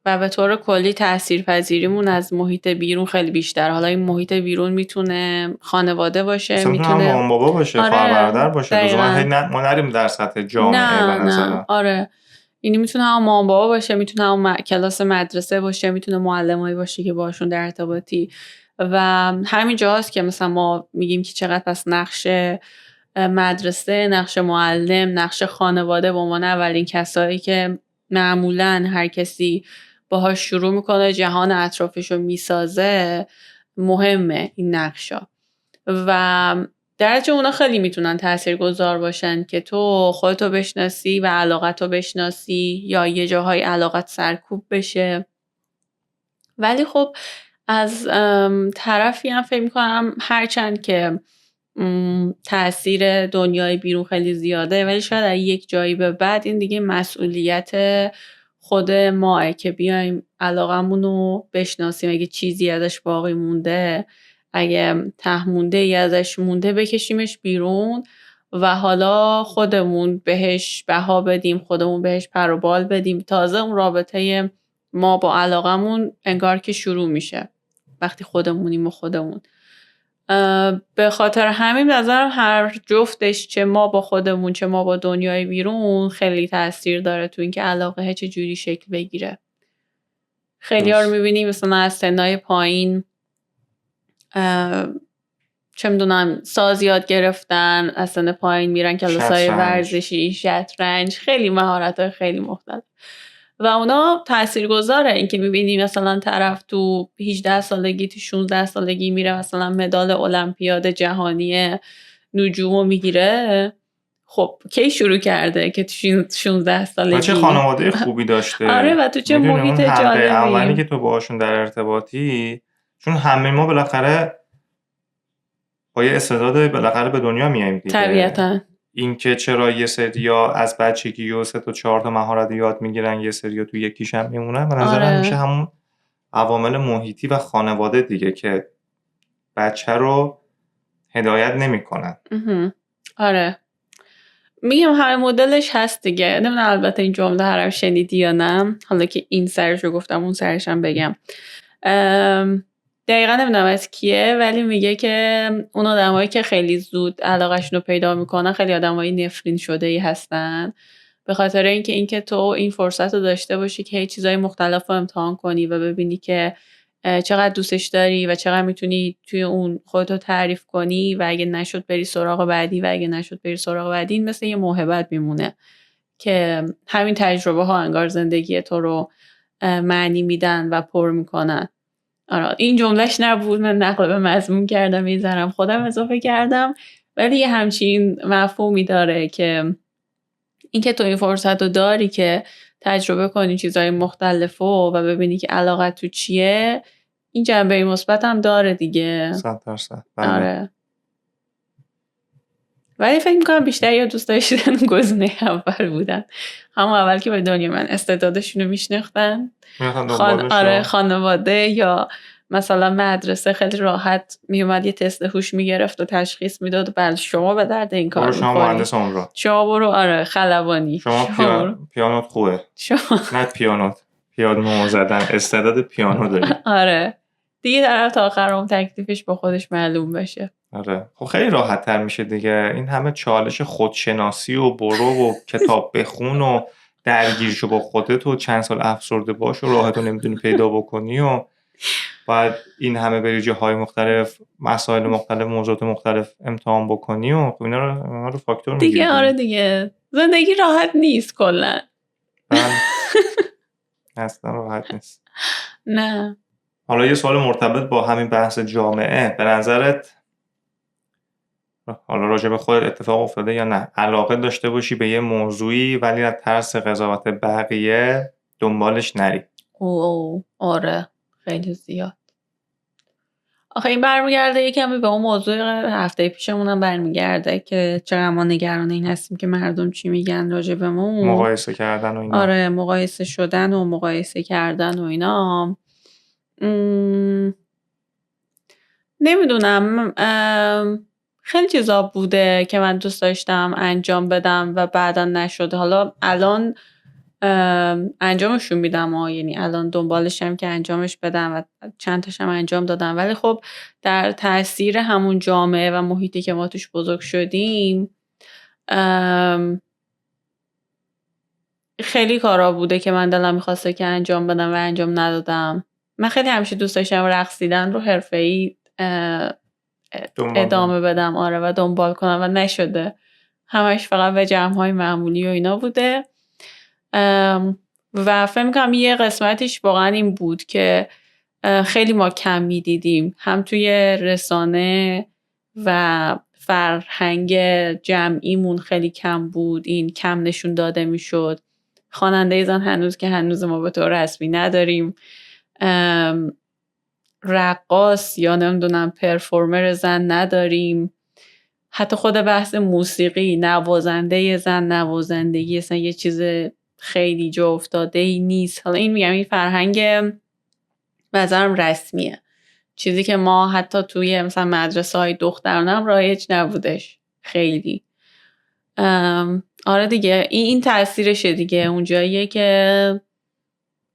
و به طور کلی تاثیرپذیریمون از محیط بیرون خیلی بیشتر. حالا این محیط بیرون میتونه خانواده باشه، میتونه مامان بابا باشه، خواهر برادر باشه، لزوما ما نریم در سطح جامعه. به نظرم آره اینی میتونه هم مامان بابا باشه، میتونه هم کلاس مدرسه باشه، میتونه معلمایی باشه که باشون در ارتباطی. و همین جاست که مثلا ما میگیم که چقدر پس نقش مدرسه، نقش معلم، نقش خانواده به عنوان اولین کسایی که معمولاً هر کسی باهاش شروع میکنه جهان اطرافش رو میسازه مهمه این نقشا. و درجه اونا خیلی میتونن تاثیرگذار باشن که تو خودتو بشناسی و علاقتو بشناسی، یا یه جاهای علاقت سرکوب بشه. ولی خب از طرفی هم فکر میکنم هرچند که تأثیر دنیای بیرون خیلی زیاده، ولی شاید از یک جایی به بعد این دیگه مسئولیت خود ماه که بیایم علاقمون رو بشناسیم. اگه چیزی ازش باقی مونده، اگه ته مونده ای ازش مونده، بکشیمش بیرون و حالا خودمون بهش بها بدیم، خودمون بهش پر و بال بدیم. تازه اون رابطه ما با علاقمون انگار که شروع میشه وقتی خودمونیم و خودمون. به خاطر همین نظرم هر جفتش، چه ما با خودمون چه ما با دنیای بیرون، خیلی تاثیر داره تو اینکه علاقه چه جوری شکل بگیره. خیلی ها رو میبینیم مثلا از سنای پایین چه میدونم ساز یاد گرفتن، از سن پایین میرن کلاسای ورزشی، شطرنج، خیلی مهارت‌های خیلی مختلف و اونا تاثیرگذاره. این که میبینی مثلا طرف تو 18 سالگی تو 16 سالگی میره مثلا مدال المپیاد جهانی نجومو میگیره. خب کی شروع کرده که تو 16 سالگی؟ چه خانواده خوبی داشته. آره و تو چه محیط جالبی. اولی که تو باهاشون در ارتباطی، چون همه ما بالاخره با یه استعداد بالاخره به دنیا میایم دیگه. طبیعتاً. این که چرا یه سریا از بچگی و 3 تا 4 تا مهارت یاد میگیرن، یه سریا تو یکیش هم میمونن، به نظرم میشه همون عوامل محیطی و خانواده دیگه که بچه رو هدایت نمیکنن. آره میگم همه مدلش هست دیگه. نمیدونم البته این جمله هرم شنیدی یا نه، حالا که این سرش رو گفتم اون سرش هم بگم. دقیقا نمیدونم از کیه، ولی میگه که اون آدمایی که خیلی زود علاقه‌شون رو پیدا میکنن خیلی آدمای نفرین شده‌ای هستن، به خاطر اینکه تو این فرصت رو داشته باشی که هی چیزای مختلف رو امتحان کنی و ببینی که چقدر دوستش داری و چقدر میتونی توی اون خودتو تعریف کنی و اگه نشد بری سراغ بعدی و اگه نشد بری سراغ بعدی، این مثل یه موهبت میمونه که همین تجربه ها انگار زندگی تو رو معنی میدن و پر میکنن. آره این جملهش نبود، من نقل به مضمون کردم، یه ذرم خودم اضافه کردم، ولی یه همچین مفهومی داره که اینکه تو این فرصت رو داری که تجربه کنی چیزهای مختلف و ببینی که علاقت تو چیه، این جنبه مثبت هم داره دیگه. 100%. آره. ولی فکر میکنم بیشتر یا دوست داشتن گزینه اول بودن، همون اول که به دنیا من استعدادشون رو میشناختن، آره خانواده یا مثلا مدرسه خیلی راحت میومد یه تست هوش میگرفت و تشخیص میداد بله شما به درد این کار شما مهندس عمران، شما برو آره خلبانی، شما پیانوت خوبه، نه پیانو زدن، استعداد پیانو داری. آره دیگه در تا آخر اون تکلیفش با خودش معلوم بشه. آره خب خیلی راحت تر میشه دیگه، این همه چالش خودشناسی و برو و کتاب بخون و درگیر شو با خودت و چند سال افسرده باش و راحتو نمیدونی پیدا بکنی و بعد این همه بری جاهای مختلف، مسائل مختلف، موضوعات مختلف امتحان بکنی و اینا رو فاکتور میگیری دیگه. آره دیگه زندگی راحت نیست کلا. اصلا راحت نیست. نه. حالا یه سوال مرتبط با همین بحث جامعه، به نظرت حالا راجع به خودت اتفاق افتاده یا نه علاقه داشته باشی به یه موضوعی ولی از ترس قضاوت بقیه دنبالش نری؟ آره خیلی زیاد. آخه این برمیگرده یه کمی به اون موضوع هفته پیشمون هم برمیگرده که چقدر ما نگران این هستیم که مردم چی میگن راجع به ما، مقایسه کردن و اینا. آره مقایسه شدن و مقایسه کردن و اینا. نمیدونم، خیلی چیزا بوده که من دوست داشتم انجام بدم و بعدا نشده. حالا الان انجامشون میدم یعنی الان دنبالشم که انجامش بدم و چند تاشم انجام دادم، ولی خب در تاثیر همون جامعه و محیطی که ما توش بزرگ شدیم خیلی کارا بوده که من دلم میخواسته که انجام بدم و انجام ندادم. من خیلی همیشه دوست داشتم رقصیدن رو حرفه‌ای ادامه بدم، آره، و دنبال کنم و نشده، همش فقط به جمع‌های معمولی و اینا بوده. و فکر می‌کنم یه قسمتش واقعا این بود که خیلی ما کم می‌دیدیم، هم توی رسانه و فرهنگ جمعیمون خیلی کم بود، این کم نشون داده میشد. خواننده زن هنوز ما به طور رسمی نداریم، رقاص یا نمیدونم پرفورمر زن نداریم، حتی خود بحث موسیقی نوازنده زن، نوازندگی اصلا یه چیز خیلی جا افتاده ای نیست. حالا این میگم این فرهنگ بنظرم رسمیه، چیزی که ما حتی توی مثلا مدرسه های دخترانه هم رایج نبودش خیلی. آره دیگه این تاثیرشه دیگه، اون جاییه که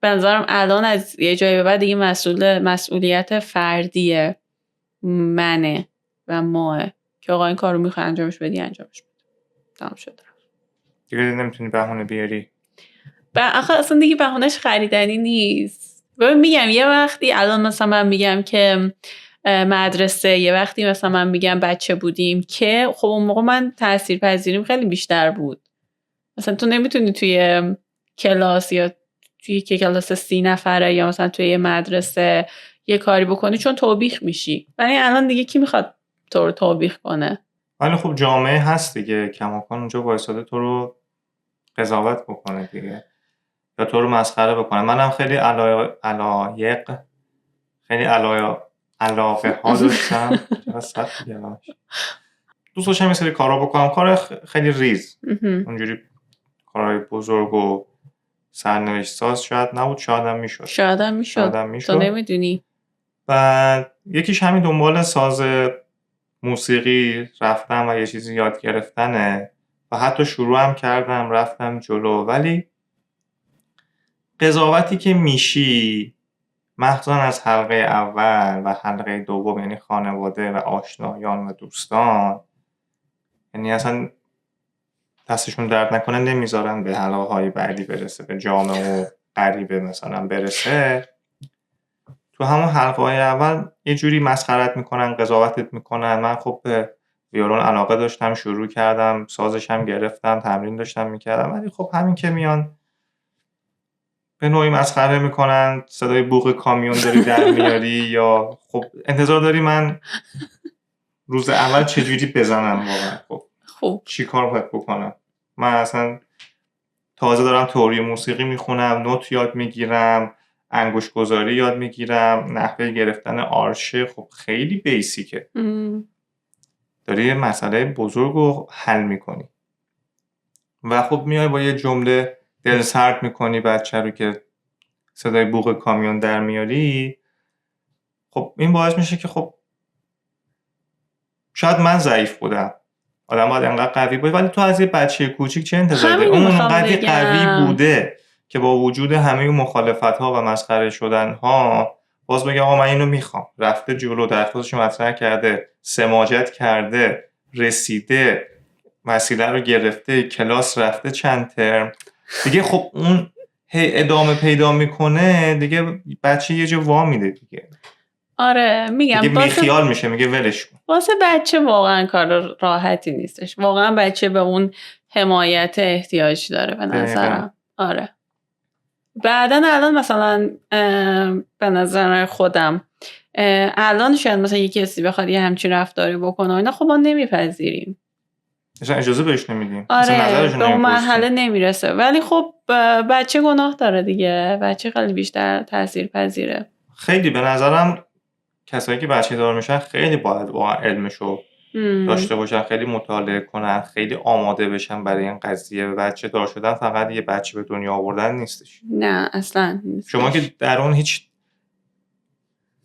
بنظرم الان از یه جایی به بعد دیگه مسئولیت فردیه منه و ماه که آقا این کار رو میخوای انجامش بدی انجامش بده، تمام شد. دیگه نمیتونی بهونه بیاری. آخه اصلا دیگه بهونهش خریدنی نیست. میگم یه وقتی الان مثلا من میگم که مدرسه، یه وقتی مثلا من میگم بچه بودیم که خب اون موقع من تاثیرپذیریم خیلی بیشتر بود. مثلا تو نمیتونی توی کلاس یا توی که کلاس 30 نفره یا مثلا توی یه مدرسه یه کاری بکنی چون توبیخ میشی، ولی الان دیگه کی میخواد تو رو توبیخ کنه؟ ولی خب جامعه هست دیگه، کماکان اونجا وایساده تو رو قضاوت بکنه دیگه یا تو رو مسخره بکنه. منم خیلی علاقه ها داشتم دوست داشتم یه سری کارا بکنم، کار خیلی ریز، اونجوری کارهای بزرگ و سرنوشت ساز شاید نبود، شاید هم میشد تو نمیدونی. و یکیش همین دنبال ساز موسیقی رفتم و یه چیزی یاد گرفتنه و حتی شروع هم کردم رفتم جلو، ولی قضاوتی که میشی مخصوصا از حلقه اول و حلقه دوم، یعنی خانواده و آشنایان و دوستان، یعنی اصلا دستشون درد نکنه نمیذارن به حلقه های بعدی برسه، به جامعه و غریبه مثلا برسه. تو همون حلقه های اول یه جوری مسخرت میکنن، قضاوتت میکنن. من خب به ویولون علاقه داشتم، شروع کردم، سازش هم گرفتم، تمرین داشتم میکردم، ولی خب همین که میان به نوعی مسخره میکنن، صدای بوق کامیون داری در میاری یا خب انتظار داری من روز اول چجوری بزنم واقعا؟ خب چی کار باید بکنم؟ من اصلا تازه دارم تئوری موسیقی میخونم، نوت یاد میگیرم، انگشت گذاری یاد میگیرم، نحوه گرفتن آرشه خب خیلی بیسیکه. داری یه مسئله بزرگ رو حل میکنی و خب میای با یه جمله دل سرد میکنی بچه رو که صدای بوق کامیون در میاری. خب این باعث میشه که خب شاید من ضعیف بودم، آدم باید انقدر قوی بود، ولی تو از یه بچه کوچیک چه انتظاری داری؟ اون انقدر قوی بوده که با وجود همه مخالفت ها و مسخره شدن ها باز بگه آقا من اینو میخوام، رفته جلو، درخواستش مطرح کرده، سماجت کرده، رسیده، وسیله رو گرفته، کلاس رفته چند ترم دیگه. خب اون ادامه پیدا میکنه دیگه، بچه یه جا وا میده دیگه. آره میگم دیگه بیخیال میشه، میگه ولش کن. واسه بچه واقعا کار راحتی نیستش، واقعا بچه به اون حمایت احتیاج داره به نظرم. آره بعدن الان مثلا به نظر خودم الان شاید مثلا یکی کسی بخواد یه همچین رفتاری بکنه اینا، خب ما نمیپذیریم، مثلا اجازه بهش نمیدیم، آره به اون مرحله نمیرسه، ولی خب بچه گناه داره دیگه، بچه خیلی بیشتر تاثیر پذیره. خیلی به نظرم کسایی که بچه دار میشن خیلی باید واقعا علمشو داشته باشن، خیلی مطالعه کنن، خیلی آماده بشن برای این قضیه. بچه دار شدن فقط یه بچه به دنیا آوردن نیستش. نه اصلا نیستش. شما که در اون هیچ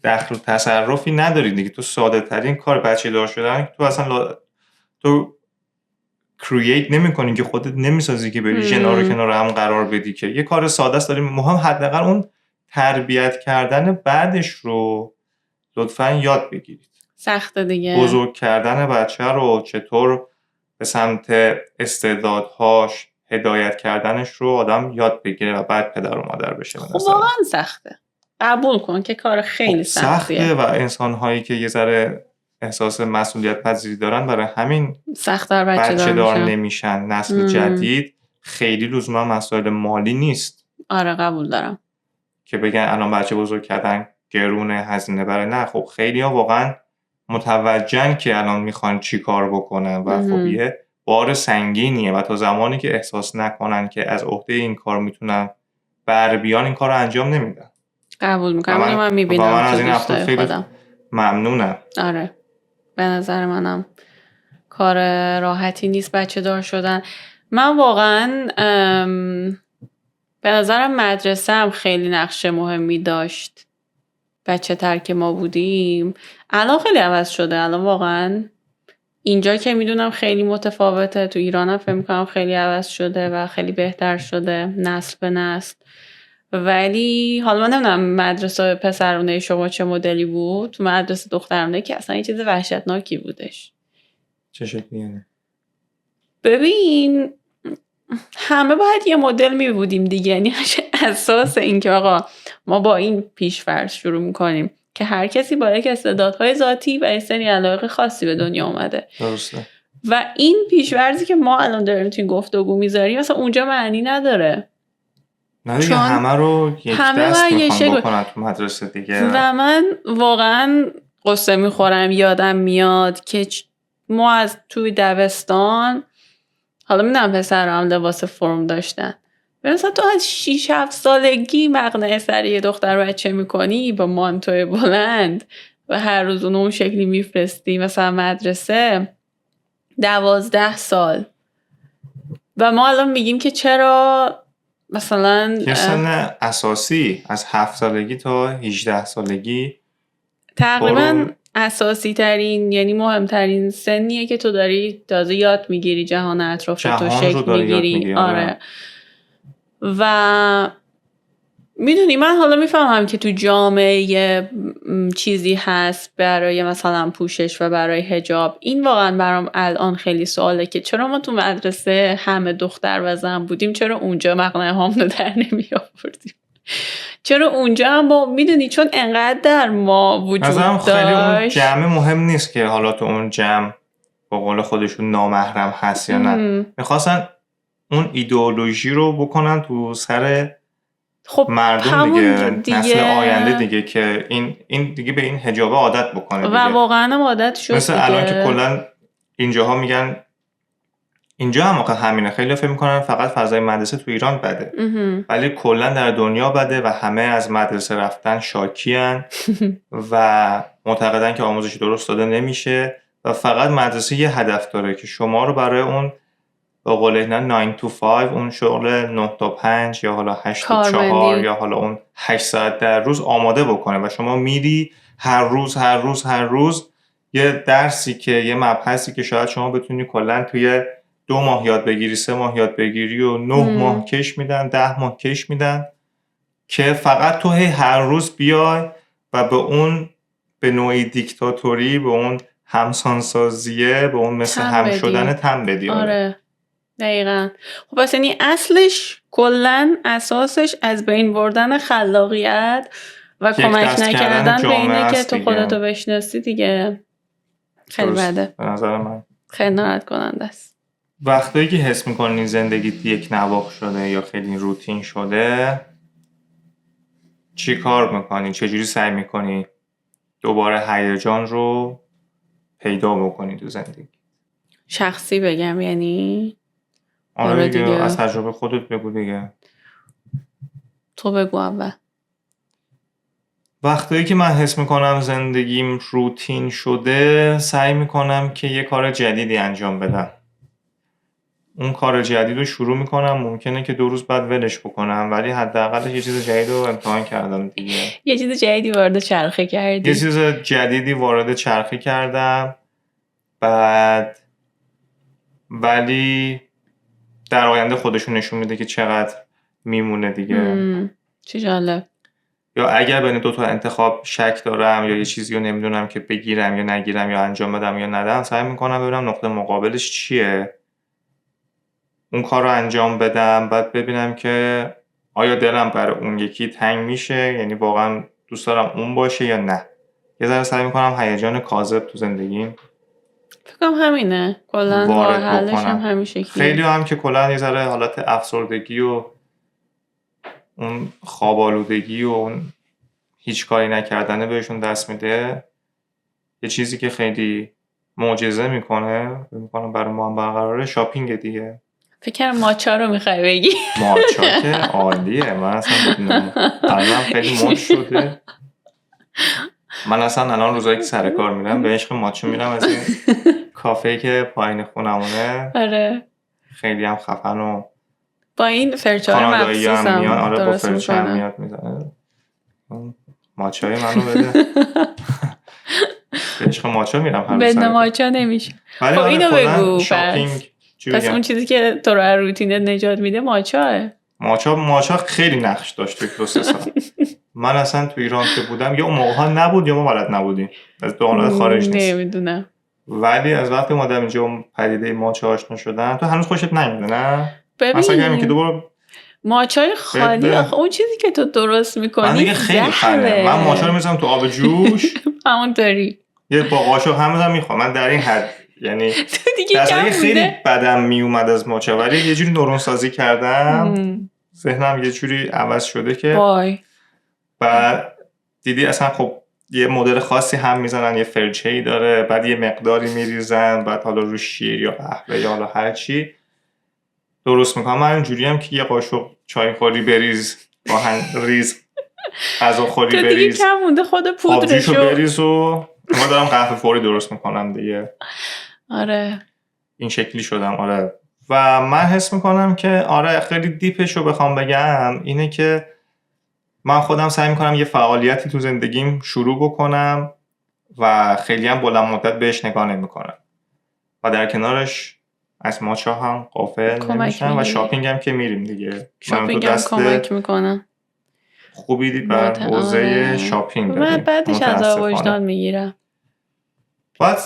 دخل و تصرفی نداری دیگه، تو ساده ترین کار بچه دار شدن تو اصلا تو کرییت نمی کنی که خودت نمیسازی که بری ژنا رو کنار هم قرار بدی، که یه کار ساده است. داریم مهم حداقل اون تربیت کردن بعدش رو لطفاً یاد بگیرید. سخته دیگه بزرگ کردن بچه رو، چطور به سمت استعدادهاش هدایت کردنش رو آدم یاد بگیره و بعد پدر و مادر بشه. خب واقعا سخته، قبول کن که کار خیلی سخته و انسان‌هایی که یه ذره احساس مسئولیت پذیری دارن برای همین سخت‌تر بچه دار نمیشن. نسل جدید خیلی لزوما مسائل مالی نیست. آره قبول دارم که بگن الان بچه بزرگ کردن گرونه، هزینه بره. نه خب خیلی ها واقعا متوجهن که الان میخوان چی کار بکنن و خب یه بار سنگینیه و تا زمانی که احساس نکنن که از عهده این کار میتونن بر بیان، این کار رو انجام نمیدن. قبول میکنم. من میبینم و من از این افراد خیلی ممنونم. آره به نظر منم کار راحتی نیست بچه دار شدن. من واقعا به نظرم مدرسه هم خیلی نقش مهمی داشت بچه تر که ما بودیم. الان خیلی عوض شده، الان واقعا اینجا که میدونم خیلی متفاوته، تو ایران هم فکر میکنم خیلی عوض شده و خیلی بهتر شده نسل به نسل. ولی حالا من نمیدونم مدرسه پسرونه شما چه مدلی بود، تو مدرسه دخترونه که اصلا یه چیز وحشتناکی بودش. چه شکلیه؟ ببین همه باید یه مدل می بودیم دیگه، یعنی اساس این که آقا ما با این پیش‌فرض شروع میکنیم که هر کسی با یک استعدادهای ذاتی و یه سری علایق خاصی به دنیا اومده. درسته. و این پیش‌فرضی که ما الان داریم تو این گفتگو میذاریم مثلا اونجا معنی نداره. نه دیگه همه رو یک دست میخوام بکنن تو مدرسه دیگه. و من واقعا قصه میخورم، یادم میاد که ما از توی دبستان، حالا میدونم پسر هم لباس فرم داشتن، مثلا تو از 6-7 سالگی مقنعه سر یه دختر بچه میکنی با مانتوی بلند و هر روز اون شکلی میفرستی مثلا مدرسه 12 سال. و ما الان میگیم که چرا مثلا یه سن اساسی از 7 سالگی تا 18 سالگی تقریبا اساسی ترین یعنی مهمترین سنیه که تو داری تازه یاد میگیری، جهان اطراف تو شکل میگیری. آره. و میدونی من حالا میفهمم که تو جامعه یه چیزی هست برای مثلا پوشش و برای حجاب. این واقعا برام الان خیلی سواله که چرا ما تو مدرسه همه دختر و زن بودیم، چرا اونجا مقنعه هامونو در نمی آوردیم؟ چرا اونجا هم با میدونی چون انقدر در ما وجود داشت. خیلی اون جمع مهم نیست که حالا تو اون جمع با قول خودشون نامحرم هست یا نه. میخواستن اون ایدئولوژی رو بکنن تو سر خب مردم دیگه، نسل آینده دیگه، که این دیگه به این حجاب عادت بکنه دیگه. و واقعا هم عادت شد مثل دیگه. الان که کلا اینجاها میگن، اینجا هم واقعا همینه، خیلی فکر میکنن فقط فضای مدرسه تو ایران بده، ولی کلا در دنیا بده و همه از مدرسه رفتن شاکیان و معتقدن که آموزش درست داده نمیشه و فقط مدرسه یه هدف داره که شما رو برای اون با قول اینا 9 to 5 اون شغل 9 تا 5 یا حالا 8 تا 4 یا حالا اون 8 ساعت در روز آماده بکنه و شما میری هر روز یه درسی که یه مبحثی که شاید شما بتونی کلا توی 2 ماه یاد بگیری، 3 ماه یاد بگیری و 9 ماه کش میدن، 10 ماه کش میدن، که فقط تو هر روز بیای و به نوعی دیکتاتوری، به اون همسانسازیه، به اون مثل هم شدن تم بدی. آره دقیقاً. خب پس یعنی اصلش کلن اساسش از بین بردن خلاقیت و کمک نکردن به اینه که تو خودتو بشناسی دیگه. خیلی بده به نظر من، خیلی ناراحت کننده است. وقتی که حس میکنی زندگیت یک نواخت شده یا خیلی روتین شده، چی کار میکنی؟ چجوری سعی میکنی دوباره هیجان رو پیدا بکنی تو زندگی؟ شخصی بگم یعنی؟ آره دیگه، از تجربه خودت بگو دیگه. تو بگو اول. وقتی که من حس میکنم زندگیم روتین شده، سعی میکنم که یه کار جدیدی انجام بدم. اون کار جدید رو شروع میکنم، ممکنه که 2 روز بعد ولش بکنم، ولی حداقلش یه چیز جدید رو امتحان کردم دیگه. یه چیز جدیدی وارد چرخه کردی. یه چیز جدیدی وارد چرخه کردم، بعد ولی در آینده خودشون نشون میده که چقدر میمونه دیگه. چه جالب. یا اگر بین 2 تا انتخاب شک دارم یا یه چیزی رو نمیدونم که بگیرم یا نگیرم یا انجام بدم یا ندم، سعی میکنم ببینم نقطه مقابلش چیه، اون کار رو انجام بدم، بعد ببینم که آیا دلم برای اون یکی تنگ میشه، یعنی واقعا دوست دارم اون باشه یا نه. یه ذره سعی میکنم هیجان کاذب تو زندگیم فکرم همینه کلا وارد حلش هم بکنم. همین شکلیه. خیلی هم که کلا یه ذره حالت افسردگی و اون خواب آلودگی و اون هیچ کاری نکردنه بهشون دست میده. یه چیزی که خیلی معجزه میکنه برای ما هم برقراره، شاپینگ دیگه. فکرم ماچا رو میخوای بگی. ماچا که عالیه، من اصلا بدونم الان خیلی مد شده. من اصلا الان روزایی که سر کار میرم به عشق ماچا میرم از این کافه که پایین خونمونه. آره خیلی هم خفن و با این فرچار مخصوص هم میان. آره با درست فرچار میاد میزنه. ماچای منو بده. به عشق ماچا میرم هر روز. بدون ماچا نمیشه. خب اینو بگو پس اون چیزی که تو رو از روتینت نجات میده ماچاه. ماچا خیلی نقش داشت توی پروسس. من اصلا تو ایران که بودم یا اون موقع ها نبود یا ما بلد نبودیم، از دولت خارج نیست. نمیدونم. ولی از وقتی اومدم اینجا پدیده ماچا آشنا شدم. تو هنوز خوشت نمیاد نه؟ مثلا همین که دوباره ماچای خالی آخه اون چیزی که تو درست میکنی من دیگه خیلی فنه. من ماچا رو میذارم تو آب جوش همونطوری یه با قاشق همزم میخوام. من در این حد یعنی دیگه خیلی بدم میومد از ماچا، ولی یه جوری نورون سازی کردم ذهنم یه جوری عوض شده که بعد دیدی اصلا خب یه مدل خاصی هم میزنن، یه فرچه‌ای داره، بعد یه مقداری میریزن، بعد حالا رو شیر یا قهوه یا حالا هر چی درست میکنم. من اینجوری هم که یه قاشق چای خوری بریز، ریز غذا خوری بریز، دیگه کم مونده خود پودرشو بریز و ما دارم قهوه فوری درست میکنم دیگه. آره این شکلی شدم. آره و من حس میکنم که آره خیلی دیپشو بخوام بگم اینه که من خودم سعی میکنم یه فعالیتی تو زندگیم شروع بکنم و خیلی هم بلند مدت بهش نگاه نمیکنم و در کنارش از ماچا هم غافل نمیشم و شاپینگ هم که میریم دیگه. شاپینگ هم کمک میکنم. خوبی بر حوزه شاپینگ من داریم. بعدش عذاب وجدان میگیرم. باید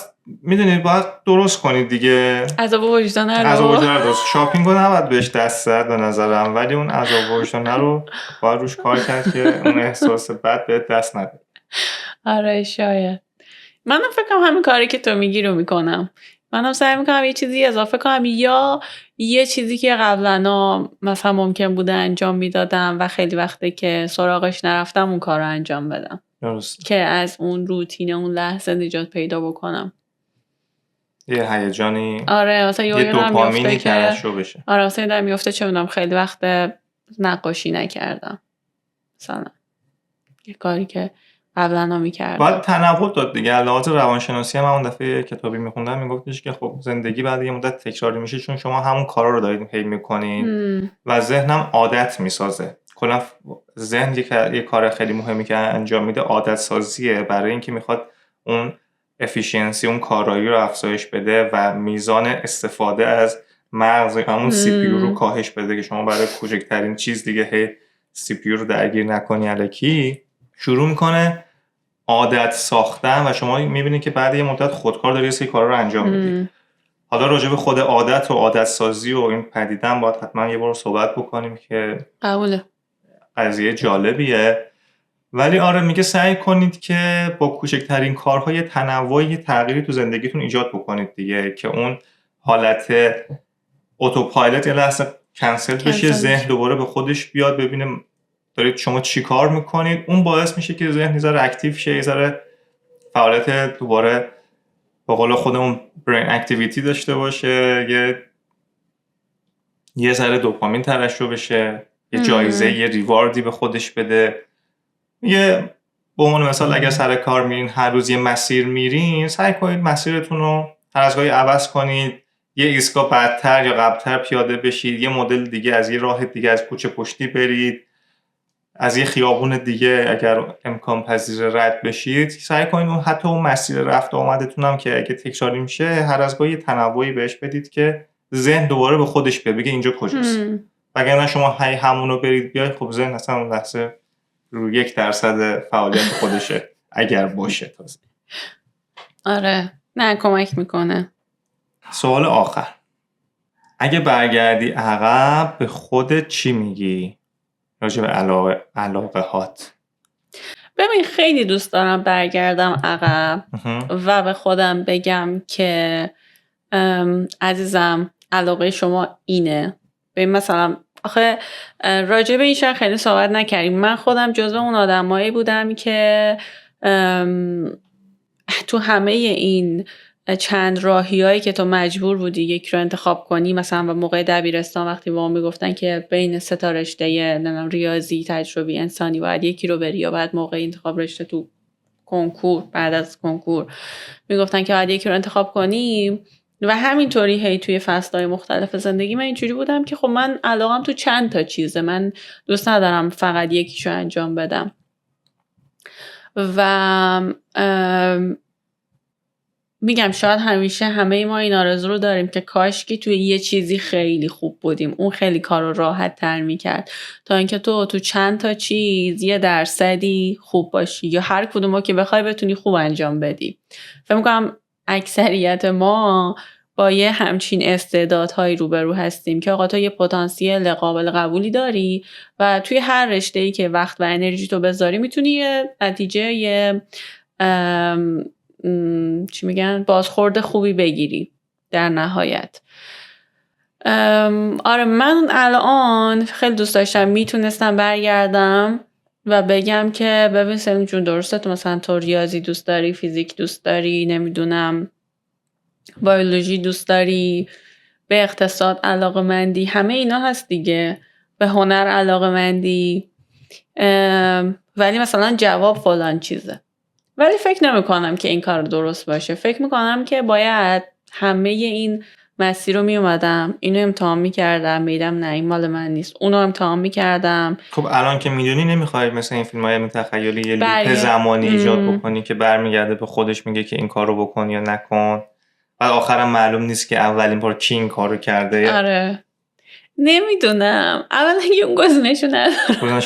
میدونید باید درست کنید دیگه. عذاب وجدان رو درست. شاپینگ رو نباید بهش دست زد به نظرم، ولی اون عذاب وجدان رو باید روش کار کرد که اون احساس بد بهت دست نده. آره شاید. منم فکر کنم همین کاری که تو میگی رو میکنم. منم سعی میکنم یه چیزی اضافه کنم یا یه چیزی که قبلا مثلا ممکن بوده انجام میدادم و خیلی وقته که سراغش نرفتم اون کار رو انجام بدم. درست. که از اون روتین اون لحظه نجات پیدا بکنم. یه هیجانی. آره مثلا یه دوپامینی ترشح بشه. آره مثلا در میفته چه میدونم خیلی وقت نقاشی نکردم. مثلا یه کاری که قبلا نمی‌کردم. باید تنوع داد دیگه. لحاظ روانشناسی هم اون دفعه کتابی میخوندم میگفتش که خب زندگی بعد یه مدت تکراری میشه چون شما همون کارا رو دارید هی میکنین و ذهنم عادت میسازه. کلا ذهن یه کار خیلی مهمی که انجام میده عادت سازیه، برای اینکه میخواد اون افیشنسی اون کارایی رو افزایش بده و میزان استفاده از مغز همون سی پی یو رو کاهش بده که شما برای کوچکترین چیز دیگه هی سی پی یو رو درگیر نکنی. الکی شروع میکنه عادت ساختن و شما میبینید که بعد یه مدت خودکار داری یه سری کارا رو انجام میدی. حالا راجع به خود عادت و عادت سازی و این پدیدن باید حتما یه بار صحبت بکنیم که قبوله. قضیه جالبیه. ولی آره میگه سعی کنید که با کوچکترین کارهای تنوعی تغییری تو زندگیتون ایجاد بکنید دیگه، که اون حالت اتوپایلوت یه لحظه کنسل بشه، ذهن دوباره به خودش بیاد ببینه دارید شما چی کار میکنید. اون باعث میشه که ذهن یه ذره اکتیو شه، یه ذره فعالیت دوباره به قول خودمون برین اکتیویتی داشته باشه، یه ذره دوپامین ترشح بشه، یه جایزه یه ریواردی به خودش بده. یه به عنوان مثال اگر سر کار میرین هر روز یه مسیر میرین، سعی کنید مسیرتون رو هر از گاهی عوض کنید، یه ایستگاه بعدتر یا قبلتر پیاده بشید، یه مدل دیگه از یه راه دیگه از کوچه پشتی برید، از یه خیابون دیگه اگر امکان پذیر رد بشید. سعی کنید اون حتی اون مسیر رفت آمدتون هم که اگه تکراری میشه هر از گاهی تنوعی بهش بدید که ذهن دوباره به خودش بگه اینجا کجاست. وگرنه شما همون رو برید بیاید، خب ذهن اصلا اون لحظه رو 1% فعالیت خودشه اگر باشه تازه. آره نه کمک میکنه. سوال آخر، اگه برگردی عقب به خودت چی میگی راجع به علاقه هات؟ ببین خیلی دوست دارم برگردم عقب و به خودم بگم که عزیزم علاقه شما اینه. ببین مثلا آخه راجع به این شرح خیلی صحبت نکردیم. من خودم جزو اون آدمایی بودم که تو همه این چند راهیایی که تو مجبور بودی یک رو انتخاب کنی، مثلا موقع دبیرستان وقتی با ما میگفتن که بین 3 تا رشته ریاضی، تجربی، انسانی باید یکی رو بری، یا بعد موقع انتخاب رشته تو کنکور بعد از کنکور میگفتن که باید یکی رو انتخاب کنی و همینطوری هی توی فصل‌های مختلف زندگی من اینجوری بودم که خب من علاقم تو چند تا چیزه، من دوست ندارم فقط یکیشو انجام بدم. و میگم شاید همیشه همه ما این آرزو رو داریم که کاشکی توی یه چیزی خیلی خوب بودیم، اون خیلی کار رو راحت تر میکرد تا اینکه تو چند تا چیز 1% خوب باشی یا هر کدومو که بخوای بتونی خوب انجام بدی. فکر میکنم اکثریت ما با یه همچین استعدادهایی روبرو هستیم که آقا تو یه پتانسیل قابل قبولی داری و توی هر رشته‌ای که وقت و انرژی تو بذاری میتونی یه نتیجه یه چی میگن بازخورد خوبی بگیری در نهایت. آره من الان خیلی دوست داشتم میتونستم برگردم و بگم که ببین سلیم جون درسته تو مثلا تو ریاضی دوست داری، فیزیک دوست داری، نمیدونم بیولوژی دوست داری، به اقتصاد علاقه‌مندی، همه اینا هست دیگه، به هنر علاقه‌مندی، ولی مثلا جواب فلان چیزه. ولی فکر نمی کنم که این کار درست باشه. فکر میکنم که باید همه این مسیر رو می اومدم اینو امتحان میکردم میدم نه این مال من نیست، اونو امتحان میکردم. خب الان که میدونی نمیخوای مثلا این فیلم های تخیلی یه لوپ زمانی ایجاد بکنی که برمیگرده به خودش میگه که این کار رو بکن یا نکن، بعد آخرم معلوم نیست که اولین بار کی این کار رو کرده. آره نمیدونم، اولا که اون گزینشو ندارم.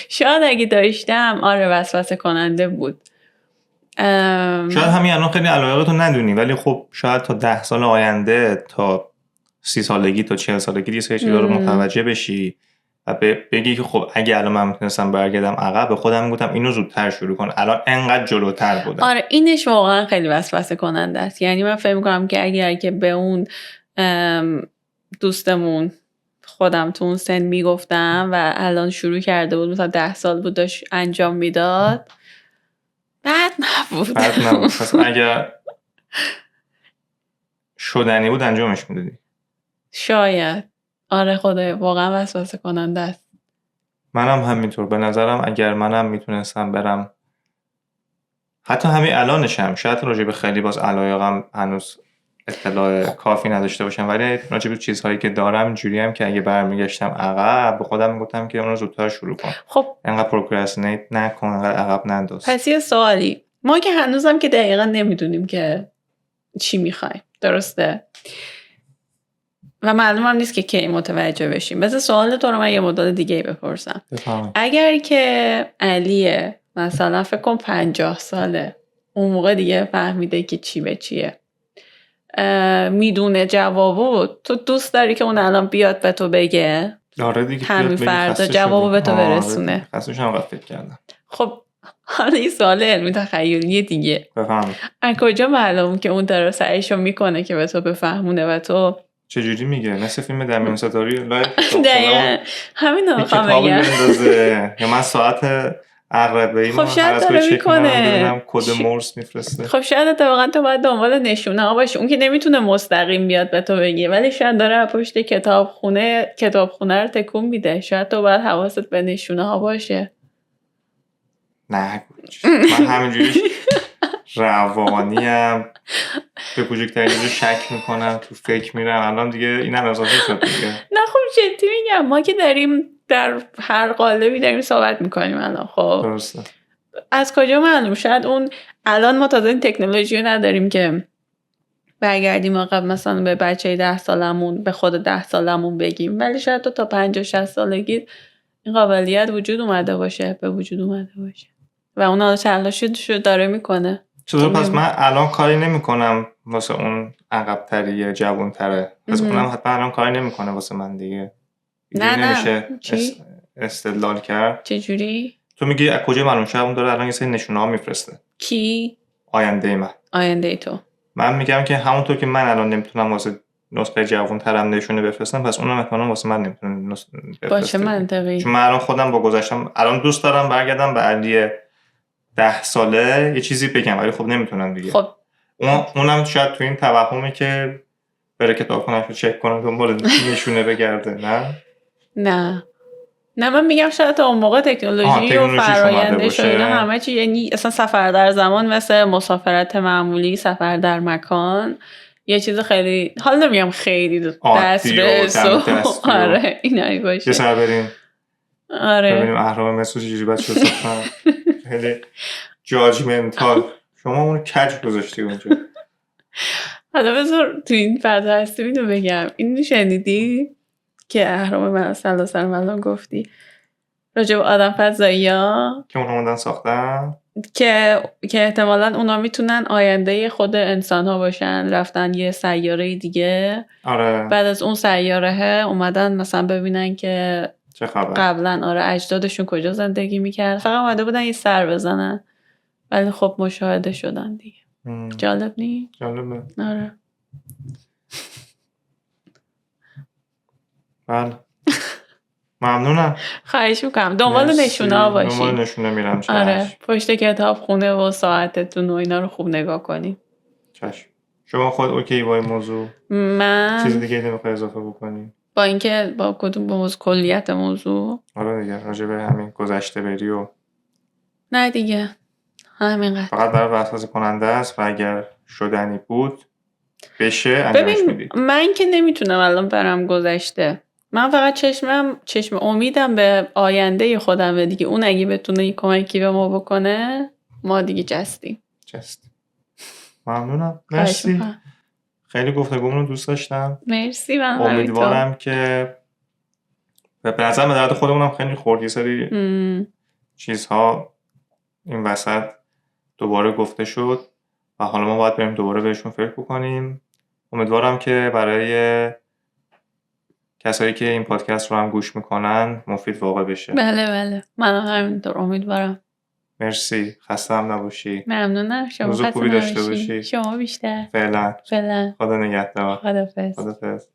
شاید اگه داشتم آره وسوسه کننده بود. شاید همین الان خیلی علایقتو ندونی، ولی خب شاید تا 10 سال آینده، تا 30 سالگی، تا 40 سالگی یه سری چیزا رو متوجه بشی و بگی که خب اگه الان من میتونستم برگردم عقب، به خودم میگفتم اینو زودتر شروع کن، الان انقدر جلوتر بودم. آره اینش واقعا خیلی وسوسه کننده است. یعنی من فکر می‌کنم که اگر که به اون دوستمون خودم تو اون سن میگفتم و الان شروع کرده بود، مثلا 10 سال بود داشت انجام میداد، بد نبود. پس اگر شدنی بود انجامش میدادی. شاید. آره خدای واقعا وسوسه کننده است. منم همینطور. به نظرم اگر منم میتونستم برم، حتی همین الانشم، شاید راجع به خیلی باز علایقم هنوز اطلاع کافی نداشته باشم، ولی راجع به چیزهایی که دارم اینجوریم که اگه برمیگشتم عقب، به خودم میگفتم که اون رو زودتر شروع کن. خب انقدر پروکرستینیت نکن، انقدر عقب ننداز. پس یه سوالی، ما که هنوزم که دقیقا نمیدونیم که چی میخوایم، درسته؟ و معلوم هم نیست که کی متوجه بشیم. بذار سوال تو رو من یه مدل دیگه بپرسم. اگر که علیه مثلا فکر کن 50 ساله، اون موقع دیگه فهمیده که چی به چیه، میدونه جوابو، تو دوست داری که اون الان بیاد به تو بگه؟ آره دیگه، همین فردا جوابو به تو برسونه. خستش هم فکر کردم. خب حالا این سوال علمی تخیلی دیگه. بفهم. از کجا معلوم که اون داره سعیشو میکنه که به تو بفهمونه و تو چجوری میگه؟ مثل فیلم درمیان ستاری دقیقا همین رو میخوام کتابی بگم. بندازه یا من ساعت عقربه‌ای خب شاید داره میکنه، کد مورس میفرسته. خب شاید اتفاقا تو باید دنبال نشونه ها باشی. اون که نمیتونه مستقیم بیاد به تو بگه، ولی شاید داره پشت کتابخونه رو تکون میده. شاید تو باید حواست به نشونه ها باشه. نه من همینجوری روانیم، به کوچکترین چیزی شک میکنم، تو فکر میرم. الان دیگه اینم اضافه شد دیگه. نه خب جدی میگم، ما که داریم در هر قالبی داریم صحبت میکنیم الان. خب درسته. از کجا معلوم؟ شاید اون الان ما تازه این تکنولوژی رو نداریم که برگردیم عقب مثلا به بچه 10 سالمون، به خود 10 سالمون بگیم، ولی شاید تو تا 50-60 سالگی این قابلیت وجود اومده باشه، به وجود اومده باشه و اون حالا تلاششو داره میکنه. چطور پس من الان کاری نمیکنم واسه اون عقب‌تری جوان‌تره، پس اونم حتما الان کاری نمیکنه واسه من دیگه. نه نمیشه استدلال کرد. چجوری؟ تو میگی از کجا معلوم شه اون داره الان یه سری نشونه‌ها میفرسته؟ کی؟ آینده من. آینده تو. من میگم که همونطور که من الان نمیتونم واسه نسخه جوان‌ترم نشونه بفرستم، پس اونم احتمالاً واسه من نمیتونه بفرسته. باشه منطقی. چون من الان خودم با گذشتم الان دوست دارم برگردم به علی 10 ساله یه چیزی بگم، ولی خب نمیتونم دیگه. خب اونم شاید تو این توهمه که بره کتابخونه‌اش رو چک کنه دنبال نشونه بگرده. نه من میگم شاید اون موقع تکنولوژی و فرآیندش و اینا همه چی، یعنی اصلا سفر در زمان مثل مسافرت معمولی، سفر در مکان یه چیز خیلی، حالا نمیگم خیلی دسترس و آره اینایی باشه. یه سر بریم آره ببینیم اهرام مصر چجوری بچه‌ها ساختن. خیلی جاجمنتال. شما اون کج گذاشتی اونجا. حالا بذار تو این فردا هستی اینو بگم. اینو شنیدی که اهرام سلاسل الان گفتی راجع به آدم فضایی‌ها که اونها اومدن ساختن، که احتمالاً اونا میتونن آینده خود انسان‌ها باشن، رفتن یه سیاره دیگه. آره. بعد از اون سیاره اومدن مثلا ببینن که چه خبر قبلا اجدادشون کجا زندگی میکرد، فقط اومده بودن یه سر بزنن، ولی خب مشاهده شدن دیگه. جالب نی؟ جالبه. آره. بله. ممنونم. خواهش میکنم. دنبال نشونه ها باشی. دنبال نشونه میرم. چشم. آره. پشت کتاب خونه و ساعتتون و اینا رو خوب نگاه کنی. چشم. شما خود اوکی با این موضوع؟ من چیز دیگه نمیخوای اضافه بکنی؟ با اینکه با کدوم موضوع، کلیت موضوع؟ آره دیگه راجع به همین گذشته بری و نه دیگه همینقدر. فقط برای وسوسه کننده است و اگر شدنی بود بشه انجامش میدی. من که نمیتونم الان برم گذشته. من فقط چشم امیدم به آینده خودمه دیگه. اون اگه بتونه یک کمکی به ما بکنه ما دیگه جستیم. ممنونم. مرسی. خیلی گفتگومون رو دوست داشتم. مرسی. من امیدوارم که و به نظر به درد خودمونم خیلی خورد. یه سری چیزها این وسط دوباره گفته شد و حالا ما باید بریم دوباره بهشون فکر بکنیم. امیدوارم که برای کسایی که این پادکست رو هم گوش میکنن مفید واقع بشه. بله منم همینطور امیدوارم. مرسی، خسته هم نباشی. ممنونم، شما روز خسته خوبی داشته نباشی. باشی. شما بیشتر. فعلا فعلا. خدا نگهدار. خداحافظ. خداحافظ.